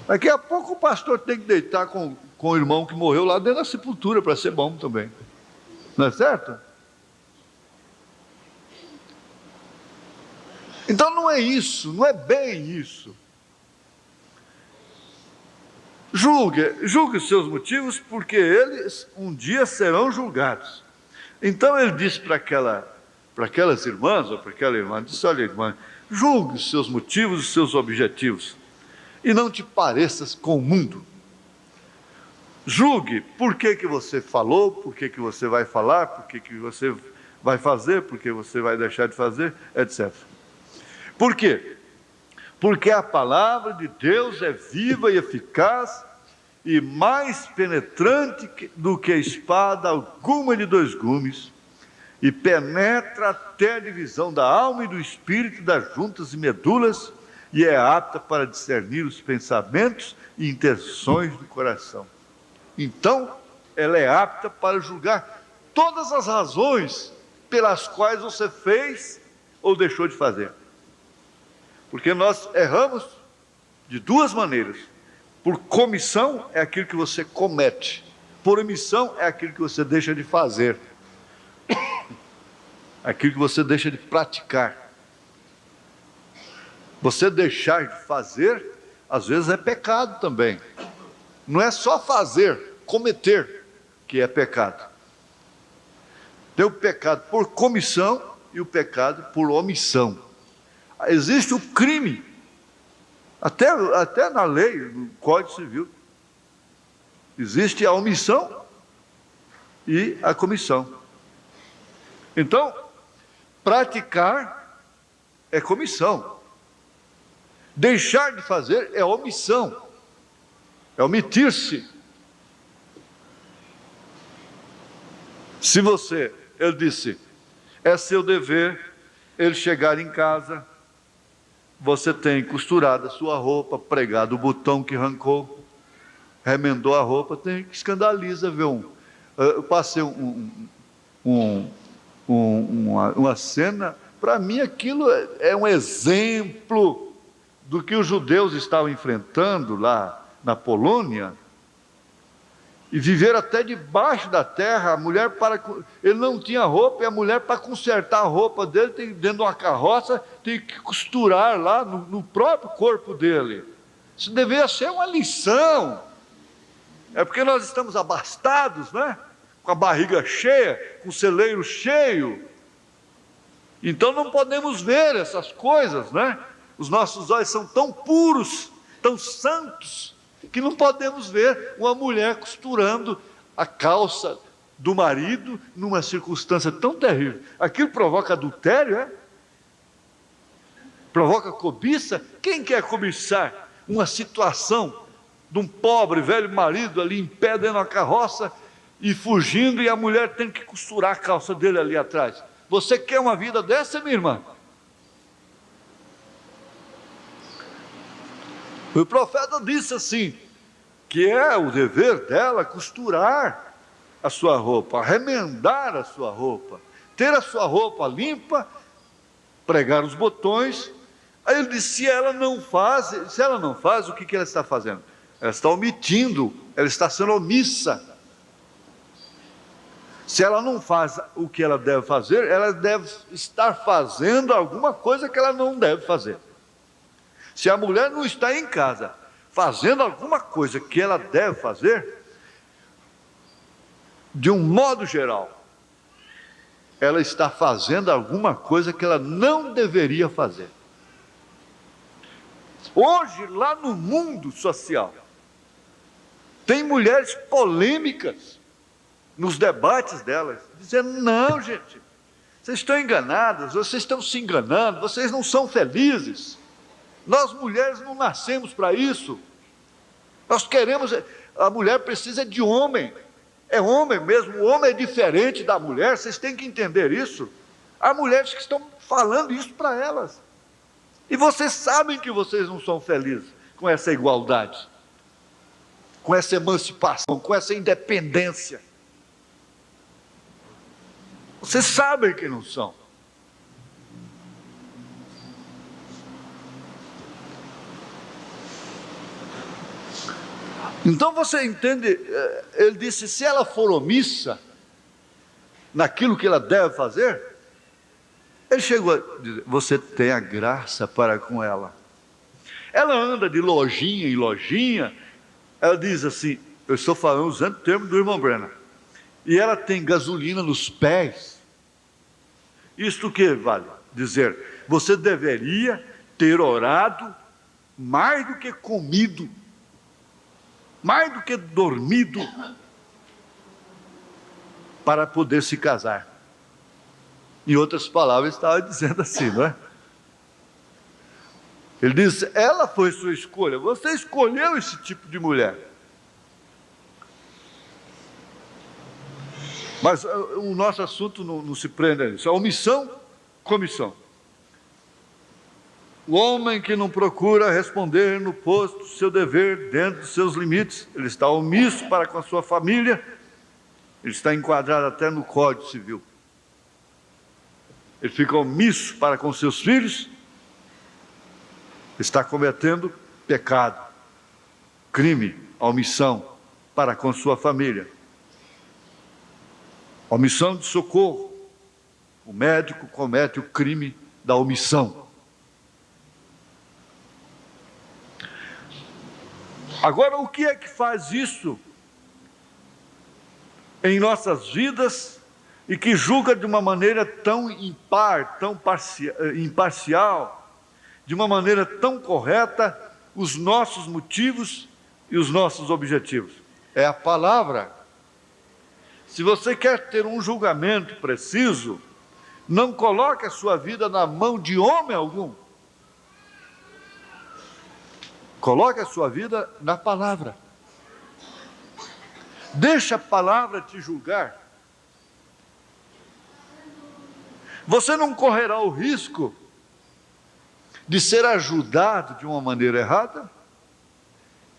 Daqui a pouco o pastor tem que deitar com com o irmão que morreu lá dentro da sepultura, para ser bom também. Não é certo? Então não é isso, não é bem isso. Julgue os seus motivos, porque eles um dia serão julgados. Então ele disse para aquelas irmãs, ou para aquela irmã, disse: olha, irmã, julgue os seus motivos, os seus objetivos, e não te pareças com o mundo. Julgue por que você falou, por que você vai falar, por que você vai fazer, por que você vai deixar de fazer, etc. Por quê? Porque a palavra de Deus é viva e eficaz e mais penetrante do que espada alguma de 2 gumes, e penetra até a divisão da alma e do espírito, das juntas e medulas, e é apta para discernir os pensamentos e intenções do coração. Então, ela é apta para julgar todas as razões pelas quais você fez ou deixou de fazer. Porque nós erramos de 2 maneiras. Por comissão é aquilo que você comete. Por omissão é aquilo que você deixa de fazer. Aquilo que você deixa de praticar. Você deixar de fazer, às vezes é pecado também. Não é só fazer, cometer, que é pecado. Tem o pecado por comissão e o pecado por omissão. Existe o crime, até na lei, no Código Civil. Existe a omissão e a comissão. Então, praticar é comissão. Deixar de fazer é omissão. É omitir-se. Ele disse, é seu dever ele chegar em casa, você tem costurado a sua roupa, pregado o botão que arrancou, remendou a roupa, tem que escandaliza ver eu passei uma cena, para mim aquilo é um exemplo do que os judeus estavam enfrentando lá na Polônia, e viver até debaixo da terra. A mulher ele não tinha roupa, e a mulher, para consertar a roupa dele, dentro de uma carroça, tem que costurar lá no próprio corpo dele. Isso deveria ser uma lição. É porque nós estamos abastados, né? Com a barriga cheia, com o celeiro cheio. Então não podemos ver essas coisas, né? Os nossos olhos são tão puros, tão santos, que não podemos ver uma mulher costurando a calça do marido numa circunstância tão terrível. Aquilo provoca adultério, é? Provoca cobiça. Quem quer cobiçar uma situação de um pobre velho marido ali em pé dentro da carroça e fugindo, e a mulher tem que costurar a calça dele ali atrás? Você quer uma vida dessa, minha irmã? O profeta disse assim, que é o dever dela costurar a sua roupa, remendar a sua roupa, ter a sua roupa limpa, pregar os botões. Aí ele disse, se ela não faz, o que ela está fazendo? Ela está omitindo, ela está sendo omissa. Se ela não faz o que ela deve fazer, ela deve estar fazendo alguma coisa que ela não deve fazer. Se a mulher não está em casa fazendo alguma coisa que ela deve fazer, de um modo geral, ela está fazendo alguma coisa que ela não deveria fazer. Hoje, lá no mundo social, tem mulheres polêmicas nos debates delas, dizendo, não, gente, vocês estão enganadas, vocês estão se enganando, vocês não são felizes. Nós mulheres não nascemos para isso. Nós queremos, a mulher precisa de homem. É homem mesmo, o homem é diferente da mulher, vocês têm que entender isso. Há mulheres que estão falando isso para elas. E vocês sabem que vocês não são felizes com essa igualdade, com essa emancipação, com essa independência. Vocês sabem que não são. Então você entende, ele disse, se ela for omissa naquilo que ela deve fazer, ele chegou a dizer, você tem a graça para com ela. Ela anda de lojinha em lojinha, ela diz assim, eu estou falando usando o termo do irmão Brenner, e ela tem gasolina nos pés. Isto que vale dizer, você deveria ter orado mais do que comido, mais do que dormido, para poder se casar. Em outras palavras, estava dizendo assim, não é? Ele diz, ela foi sua escolha, você escolheu esse tipo de mulher. Mas o nosso assunto não se prende a isso. A omissão, comissão. O homem que não procura responder no posto do seu dever, dentro dos seus limites, ele está omisso para com a sua família, ele está enquadrado até no Código Civil. Ele fica omisso para com seus filhos, está cometendo pecado, crime, omissão para com sua família. Omissão de socorro. O médico comete o crime da omissão. Agora, o que é que faz isso em nossas vidas e que julga de uma maneira tão impar, tão imparcial, de uma maneira tão correta, os nossos motivos e os nossos objetivos? É a palavra. Se você quer ter um julgamento preciso, não coloque a sua vida na mão de homem algum. Coloque a sua vida na palavra. Deixa a palavra te julgar. Você não correrá o risco de ser ajudado de uma maneira errada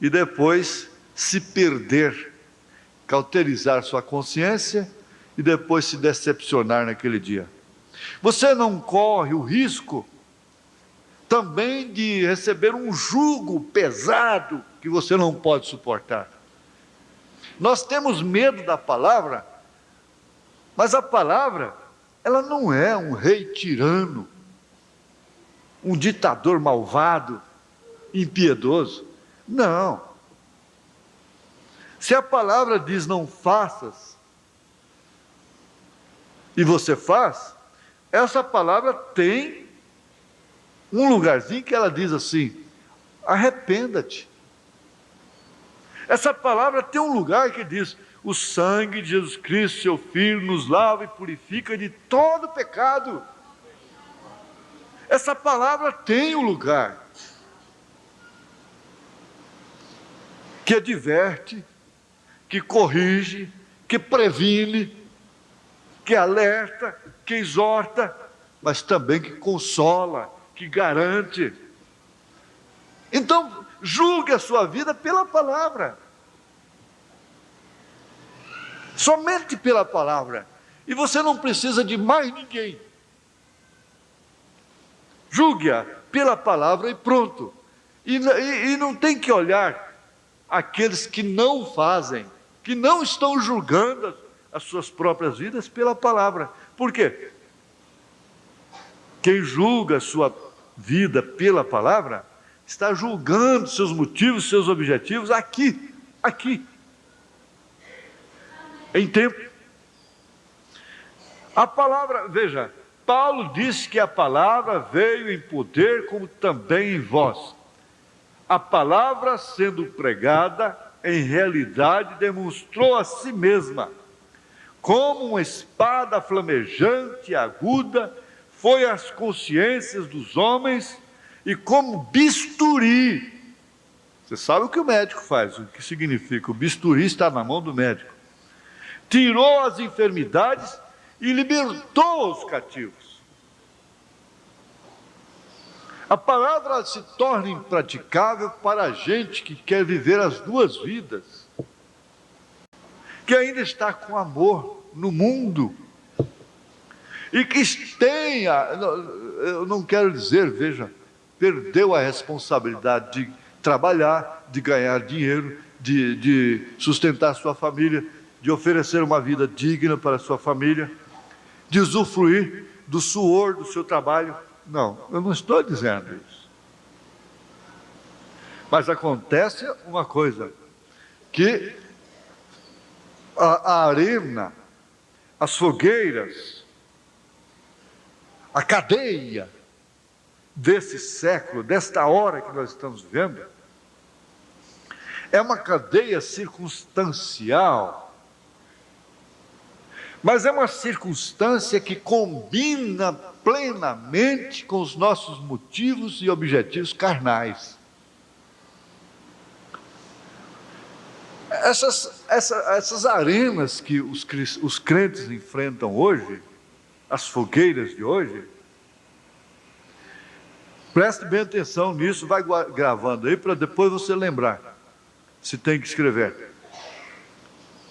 e depois se perder, cauterizar sua consciência e depois se decepcionar naquele dia. Você não corre o risco também de receber um jugo pesado que você não pode suportar. Nós temos medo da palavra, mas a palavra, ela não é um rei tirano, um ditador malvado, impiedoso. Não. Se a palavra diz não faças, e você faz, essa palavra tem um lugarzinho que ela diz assim, arrependa-te. Essa palavra tem um lugar que diz, o sangue de Jesus Cristo, seu Filho, nos lava e purifica de todo pecado. Essa palavra tem um lugar que adverte, que corrige, que previne, que alerta, que exorta, mas também que consola, que garante. Então, julgue a sua vida pela palavra. Somente pela palavra. E você não precisa de mais ninguém. Julgue-a pela palavra e pronto. E não tem que olhar aqueles que não fazem, que não estão julgando as suas próprias vidas pela palavra. Por quê? Quem julga a sua vida pela palavra, está julgando seus motivos, seus objetivos aqui, em tempo. A palavra, veja, Paulo disse que a palavra veio em poder como também em voz. A palavra sendo pregada, em realidade demonstrou a si mesma, como uma espada flamejante e aguda, foi às consciências dos homens e como bisturi. Você sabe o que o médico faz, o que significa? O bisturi está na mão do médico. Tirou as enfermidades e libertou os cativos. A palavra se torna impraticável para a gente que quer viver as duas vidas, que ainda está com amor no mundo, e que tenha, eu não quero dizer, veja, perdeu a responsabilidade trabalhar, de ganhar dinheiro, de sustentar sua família, de oferecer uma vida digna para a sua família, de usufruir do suor do seu trabalho. Não, eu não estou dizendo isso. Mas acontece uma coisa, que a arena, as fogueiras, a cadeia desse século, desta hora que nós estamos vivendo, é uma cadeia circunstancial, mas é uma circunstância que combina plenamente com os nossos motivos e objetivos carnais. Essas arenas que os crentes enfrentam hoje, as fogueiras de hoje, preste bem atenção nisso, vai gravando aí para depois você lembrar, se tem que escrever.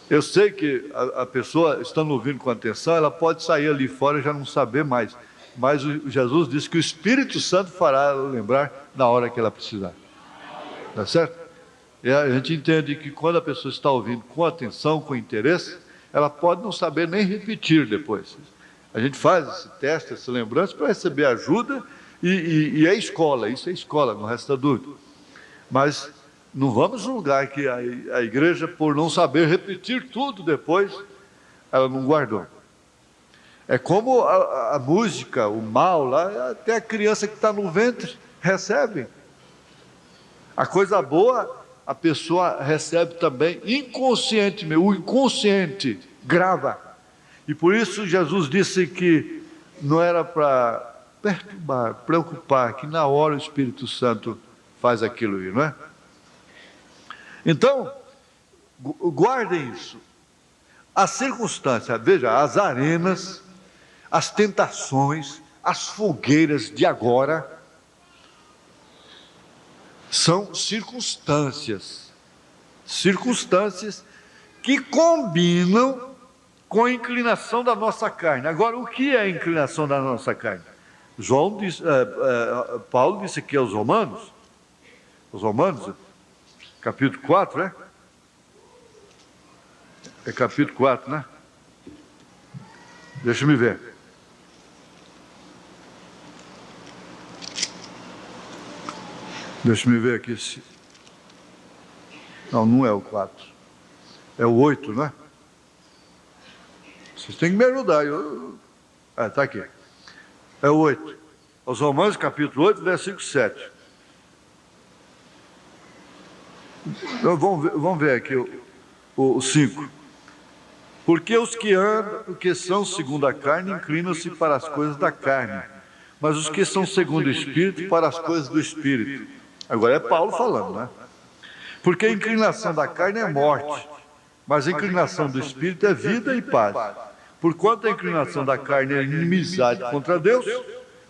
Eu sei que a pessoa, estando ouvindo com atenção, ela pode sair ali fora e já não saber mais, mas Jesus disse que o Espírito Santo fará ela lembrar na hora que ela precisar. Tá certo? E a gente entende que quando a pessoa está ouvindo com atenção, com interesse, ela pode não saber nem repetir depois. A gente faz esse teste, essa lembrança, para receber ajuda, e é escola, isso é escola, não resta dúvida. Mas não vamos julgar que a igreja, por não saber repetir tudo depois, ela não guardou. É como a música, o mal lá, até a criança que está no ventre recebe. A coisa boa, a pessoa recebe também inconscientemente, o inconsciente grava. E por isso Jesus disse que não era para perturbar, preocupar, que na hora o Espírito Santo faz aquilo aí, não é? Então, guardem isso. A circunstância, veja, as arenas, as tentações, as fogueiras de agora, são circunstâncias que combinam com a inclinação da nossa carne. Agora, o que é a inclinação da nossa carne? Paulo disse aqui aos Romanos, capítulo 4, né? É capítulo 4, né? Deixa eu ver. Deixa eu ver aqui. Não é o 4. É o 8, né? Vocês têm que me ajudar. Está aqui. É o 8. Aos Romanos, capítulo 8, versículo 7. Então, vamos ver aqui o 5. Porque os que são segundo a carne inclinam-se para as coisas da carne, mas os que são segundo o Espírito para as coisas do Espírito. Agora é Paulo falando, né? Porque a inclinação da carne é morte, mas a inclinação do Espírito é vida e paz. Porquanto a inclinação da carne é inimizade contra Deus,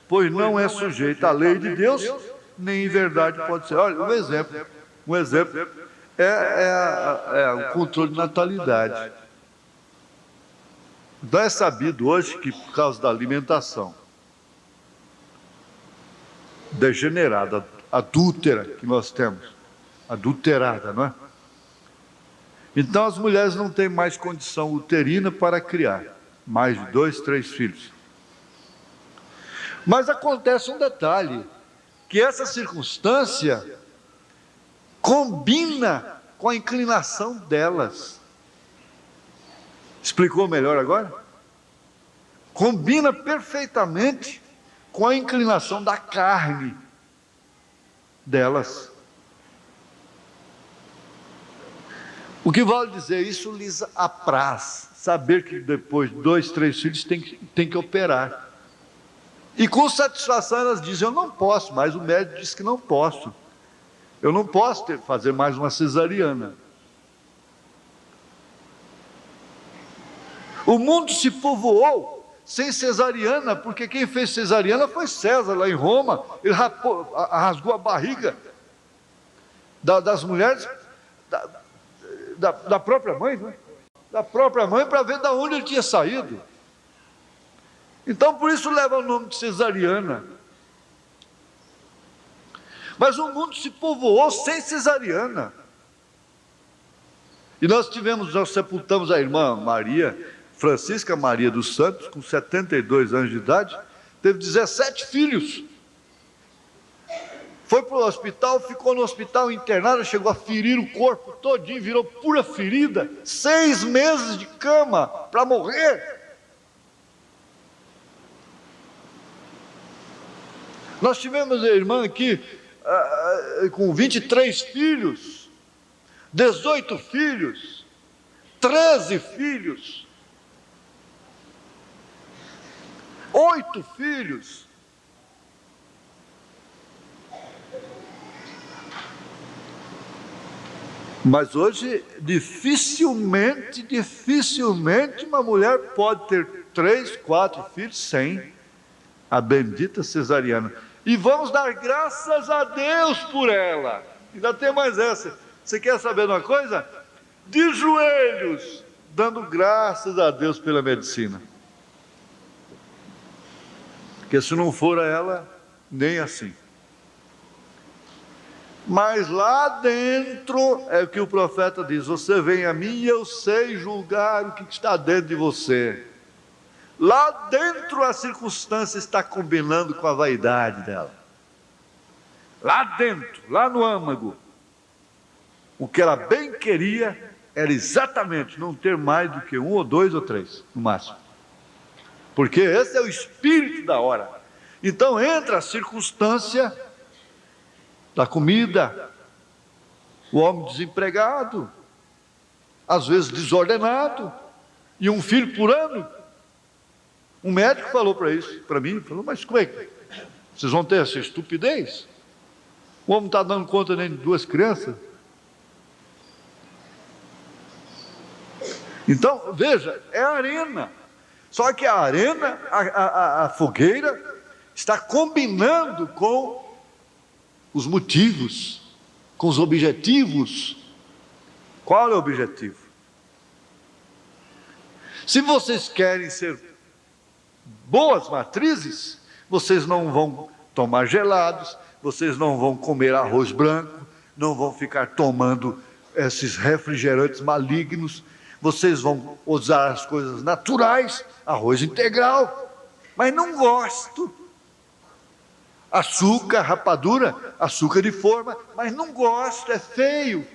pois não é sujeita à lei de Deus, nem em verdade pode ser. Olha, um exemplo é o controle de natalidade. Então é sabido hoje que por causa da alimentação degenerada, adúltera que nós temos, adulterada, não é? Então as mulheres não têm mais condição uterina para criar mais de 2, 3 filhos. Mas acontece um detalhe, que essa circunstância combina com a inclinação delas. Explicou melhor agora? Combina perfeitamente com a inclinação da carne delas. O que vale dizer, isso lhes apraz, saber que depois de 2, 3 filhos tem que operar. E com satisfação elas dizem, eu não posso, mas o médico diz que não posso. Eu não posso fazer mais uma cesariana. O mundo se povoou sem cesariana, porque quem fez cesariana foi César, lá em Roma. Ele rasgou a barriga das mulheres, da própria mãe, não é? Da própria mãe, para ver de onde ele tinha saído. Então, por isso leva o nome de cesariana. Mas o mundo se povoou sem cesariana. E nós sepultamos a irmã Maria, Francisca Maria dos Santos, com 72 anos de idade, teve 17 filhos. Foi para o hospital, ficou no hospital internada, chegou a ferir o corpo todinho, virou pura ferida, 6 meses de cama para morrer. Nós tivemos a irmã aqui com 23 filhos, 18 filhos, 13 filhos, 8 filhos. Mas hoje, dificilmente uma mulher pode ter 3, 4 filhos sem a bendita cesariana. E vamos dar graças a Deus por ela. Ainda tem mais essa. Você quer saber de uma coisa? De joelhos, dando graças a Deus pela medicina. Porque se não for ela, nem assim. Mas lá dentro, é o que o profeta diz, você vem a mim e eu sei julgar o que está dentro de você. Lá dentro a circunstância está combinando com a vaidade dela. Lá dentro, lá no âmago, o que ela bem queria era exatamente não ter mais do que 1 ou 2 ou 3, no máximo. Porque esse é o espírito da hora. Então entra a circunstância da comida, o homem desempregado, às vezes desordenado, e um filho por ano. Um médico falou para mim, falou, mas como é que vocês vão ter essa estupidez? O homem está dando conta nem de 2 crianças. Então, veja, é arena. Só que a arena, a fogueira, está combinando com os motivos, com os objetivos. Qual é o objetivo? Se vocês querem ser boas matrizes, vocês não vão tomar gelados, vocês não vão comer arroz branco, não vão ficar tomando esses refrigerantes malignos, vocês vão usar as coisas naturais, arroz integral, mas não gosto. Açúcar, rapadura, açúcar de forma, mas não gosto, é feio.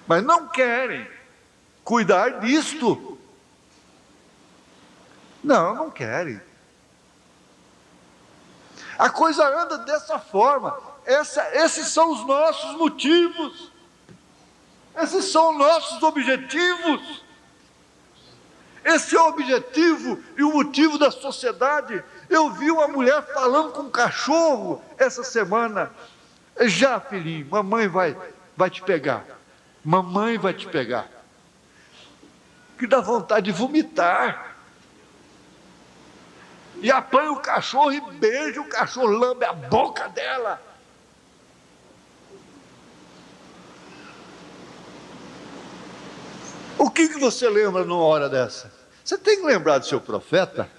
Mas não querem cuidar disto. Não querem. A coisa anda dessa forma. Esses são os nossos motivos. Esses são nossos objetivos. Esse é o objetivo e o motivo da sociedade. Eu vi uma mulher falando com um cachorro essa semana. Já, filhinho, mamãe vai te pegar. Mamãe vai te pegar. Que dá vontade de vomitar. E apanha o cachorro e beija o cachorro, lambe a boca dela. O que você lembra numa hora dessa? Você tem que lembrar do seu profeta.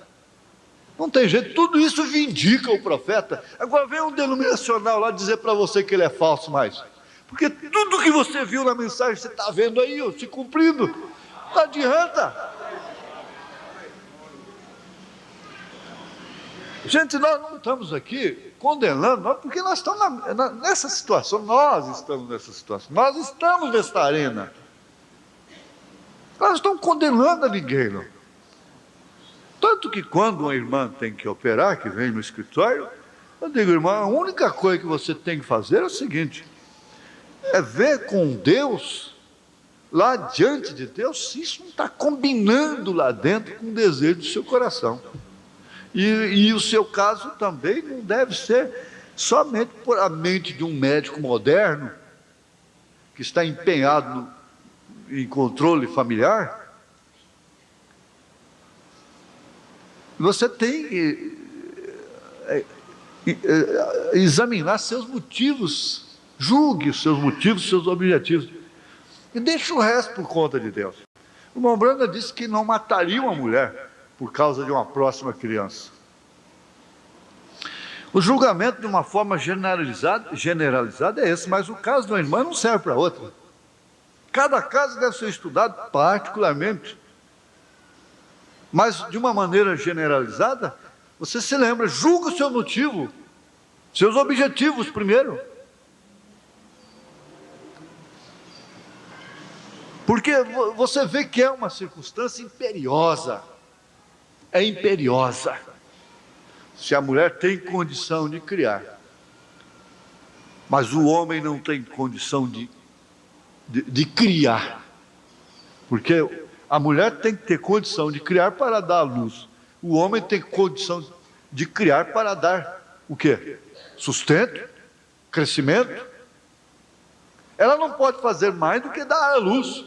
Não tem jeito, tudo isso vindica o profeta. Agora vem um denominacional lá dizer para você que ele é falso mais. Porque tudo que você viu na mensagem, você está vendo aí, se cumprindo. Não adianta. Gente, nós não estamos aqui condenando, porque nós estamos nessa situação, nós estamos nessa situação, nós estamos nessa arena. Nós não estamos condenando a ninguém, não. Tanto que quando uma irmã tem que operar, que vem no escritório, eu digo, irmã, a única coisa que você tem que fazer é o seguinte, é ver com Deus, lá diante de Deus, se isso não está combinando lá dentro com o desejo do seu coração. E o seu caso também não deve ser somente por a mente de um médico moderno, que está empenhado em controle familiar. Você tem que examinar seus motivos, julgue os seus motivos, seus objetivos, e deixe o resto por conta de Deus. O irmão Branda disse que não mataria uma mulher por causa de uma próxima criança. O julgamento, de uma forma generalizada é esse, mas o caso de uma irmã não serve para outra. Cada caso deve ser estudado particularmente. Mas, de uma maneira generalizada, você se lembra, julga o seu motivo, seus objetivos primeiro. Porque você vê que é uma circunstância imperiosa. É imperiosa. Se a mulher tem condição de criar, mas o homem não tem condição de criar. Porque a mulher tem que ter condição de criar para dar à luz. O homem tem condição de criar para dar o quê? Sustento, crescimento. Ela não pode fazer mais do que dar à luz.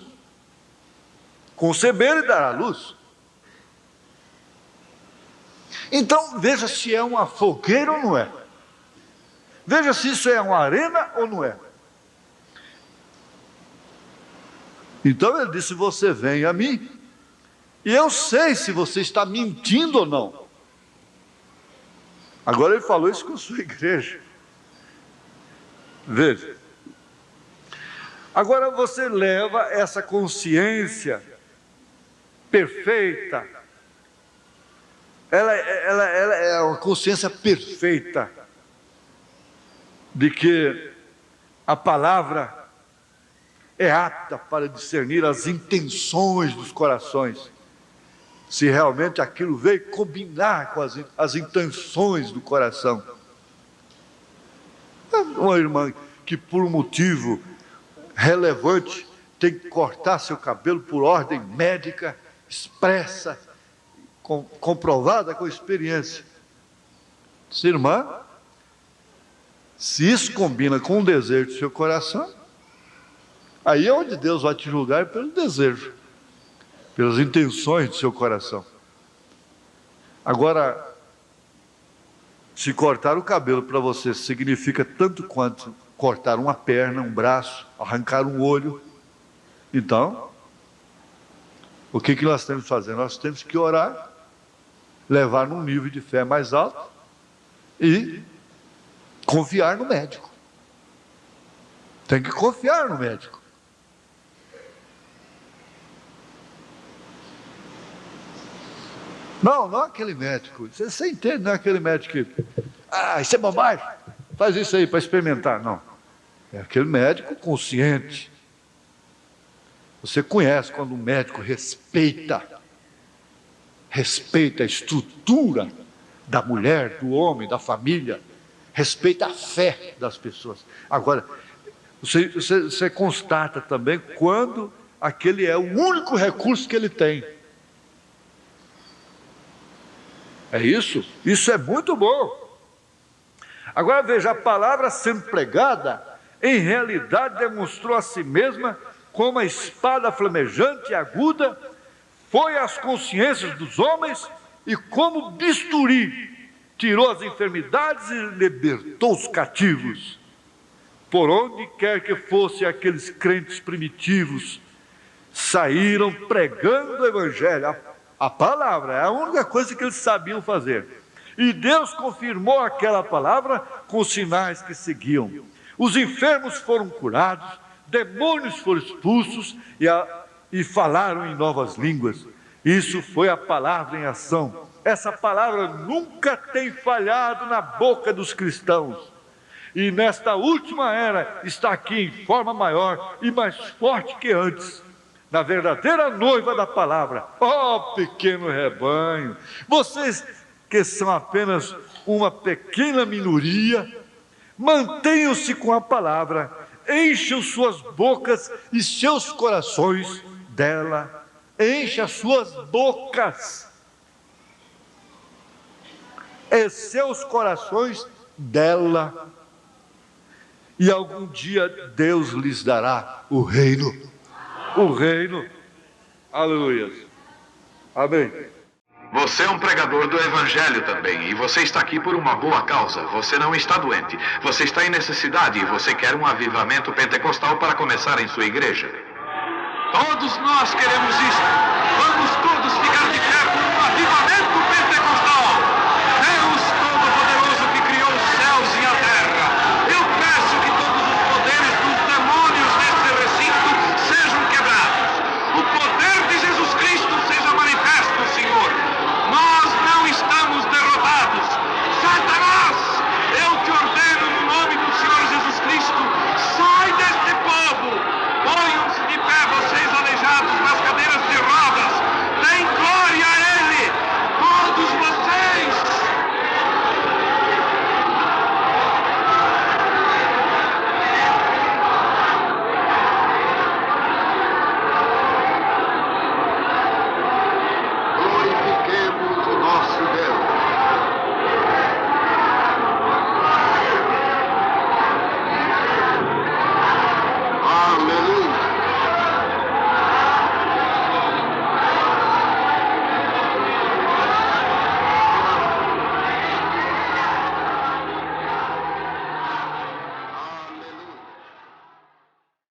Conceber e dar à luz. Então, veja se é uma fogueira ou não é. Veja se isso é uma arena ou não é. Então ele disse, você vem a mim, e eu sei se você está mentindo ou não. Agora ele falou isso com a sua igreja. Veja. Agora você leva essa consciência perfeita. Ela é uma consciência perfeita de que a palavra é apta para discernir as intenções dos corações. Se realmente aquilo veio combinar com as intenções do coração. Uma irmã que por um motivo relevante tem que cortar seu cabelo por ordem médica, expressa, comprovada com experiência. Se irmã, se isso combina com o desejo do seu coração, aí é onde Deus vai te julgar pelo desejo, pelas intenções do seu coração. Agora, se cortar o cabelo para você significa tanto quanto cortar uma perna, um braço, arrancar um olho, então, o que nós temos que fazer? Nós temos que orar, levar num nível de fé mais alto e confiar no médico. Tem que confiar no médico. Não aquele médico. Você entende, não é aquele médico que... isso é bobagem. Faz isso aí para experimentar. Não. É aquele médico consciente. Você conhece quando um médico respeita a estrutura da mulher, do homem, da família, respeita a fé das pessoas. Agora, você constata também quando aquele é o único recurso que ele tem. É isso? Isso é muito bom. Agora veja, a palavra sendo pregada, em realidade demonstrou a si mesma como a espada flamejante e aguda, foi às consciências dos homens e como bisturi, tirou as enfermidades e libertou os cativos. Por onde quer que fossem aqueles crentes primitivos, saíram pregando o Evangelho. A palavra é a única coisa que eles sabiam fazer. E Deus confirmou aquela palavra com os sinais que seguiam. Os enfermos foram curados, demônios foram expulsos e falaram em novas línguas. Isso foi a palavra em ação. Essa palavra nunca tem falhado na boca dos cristãos. E nesta última era está aqui em forma maior e mais forte que antes. Na verdadeira noiva da palavra. Pequeno rebanho, vocês que são apenas uma pequena minoria, mantenham-se com a palavra, encham suas bocas e seus corações dela. Encha as suas bocas e seus corações dela. E algum dia Deus lhes dará o reino. O reino. Aleluia. Amém. Você é um pregador do Evangelho também, e você está aqui por uma boa causa. Você não está doente, você está em necessidade e você quer um avivamento pentecostal para começar em sua igreja. Todos nós queremos isso. Vamos todos ficar de pé.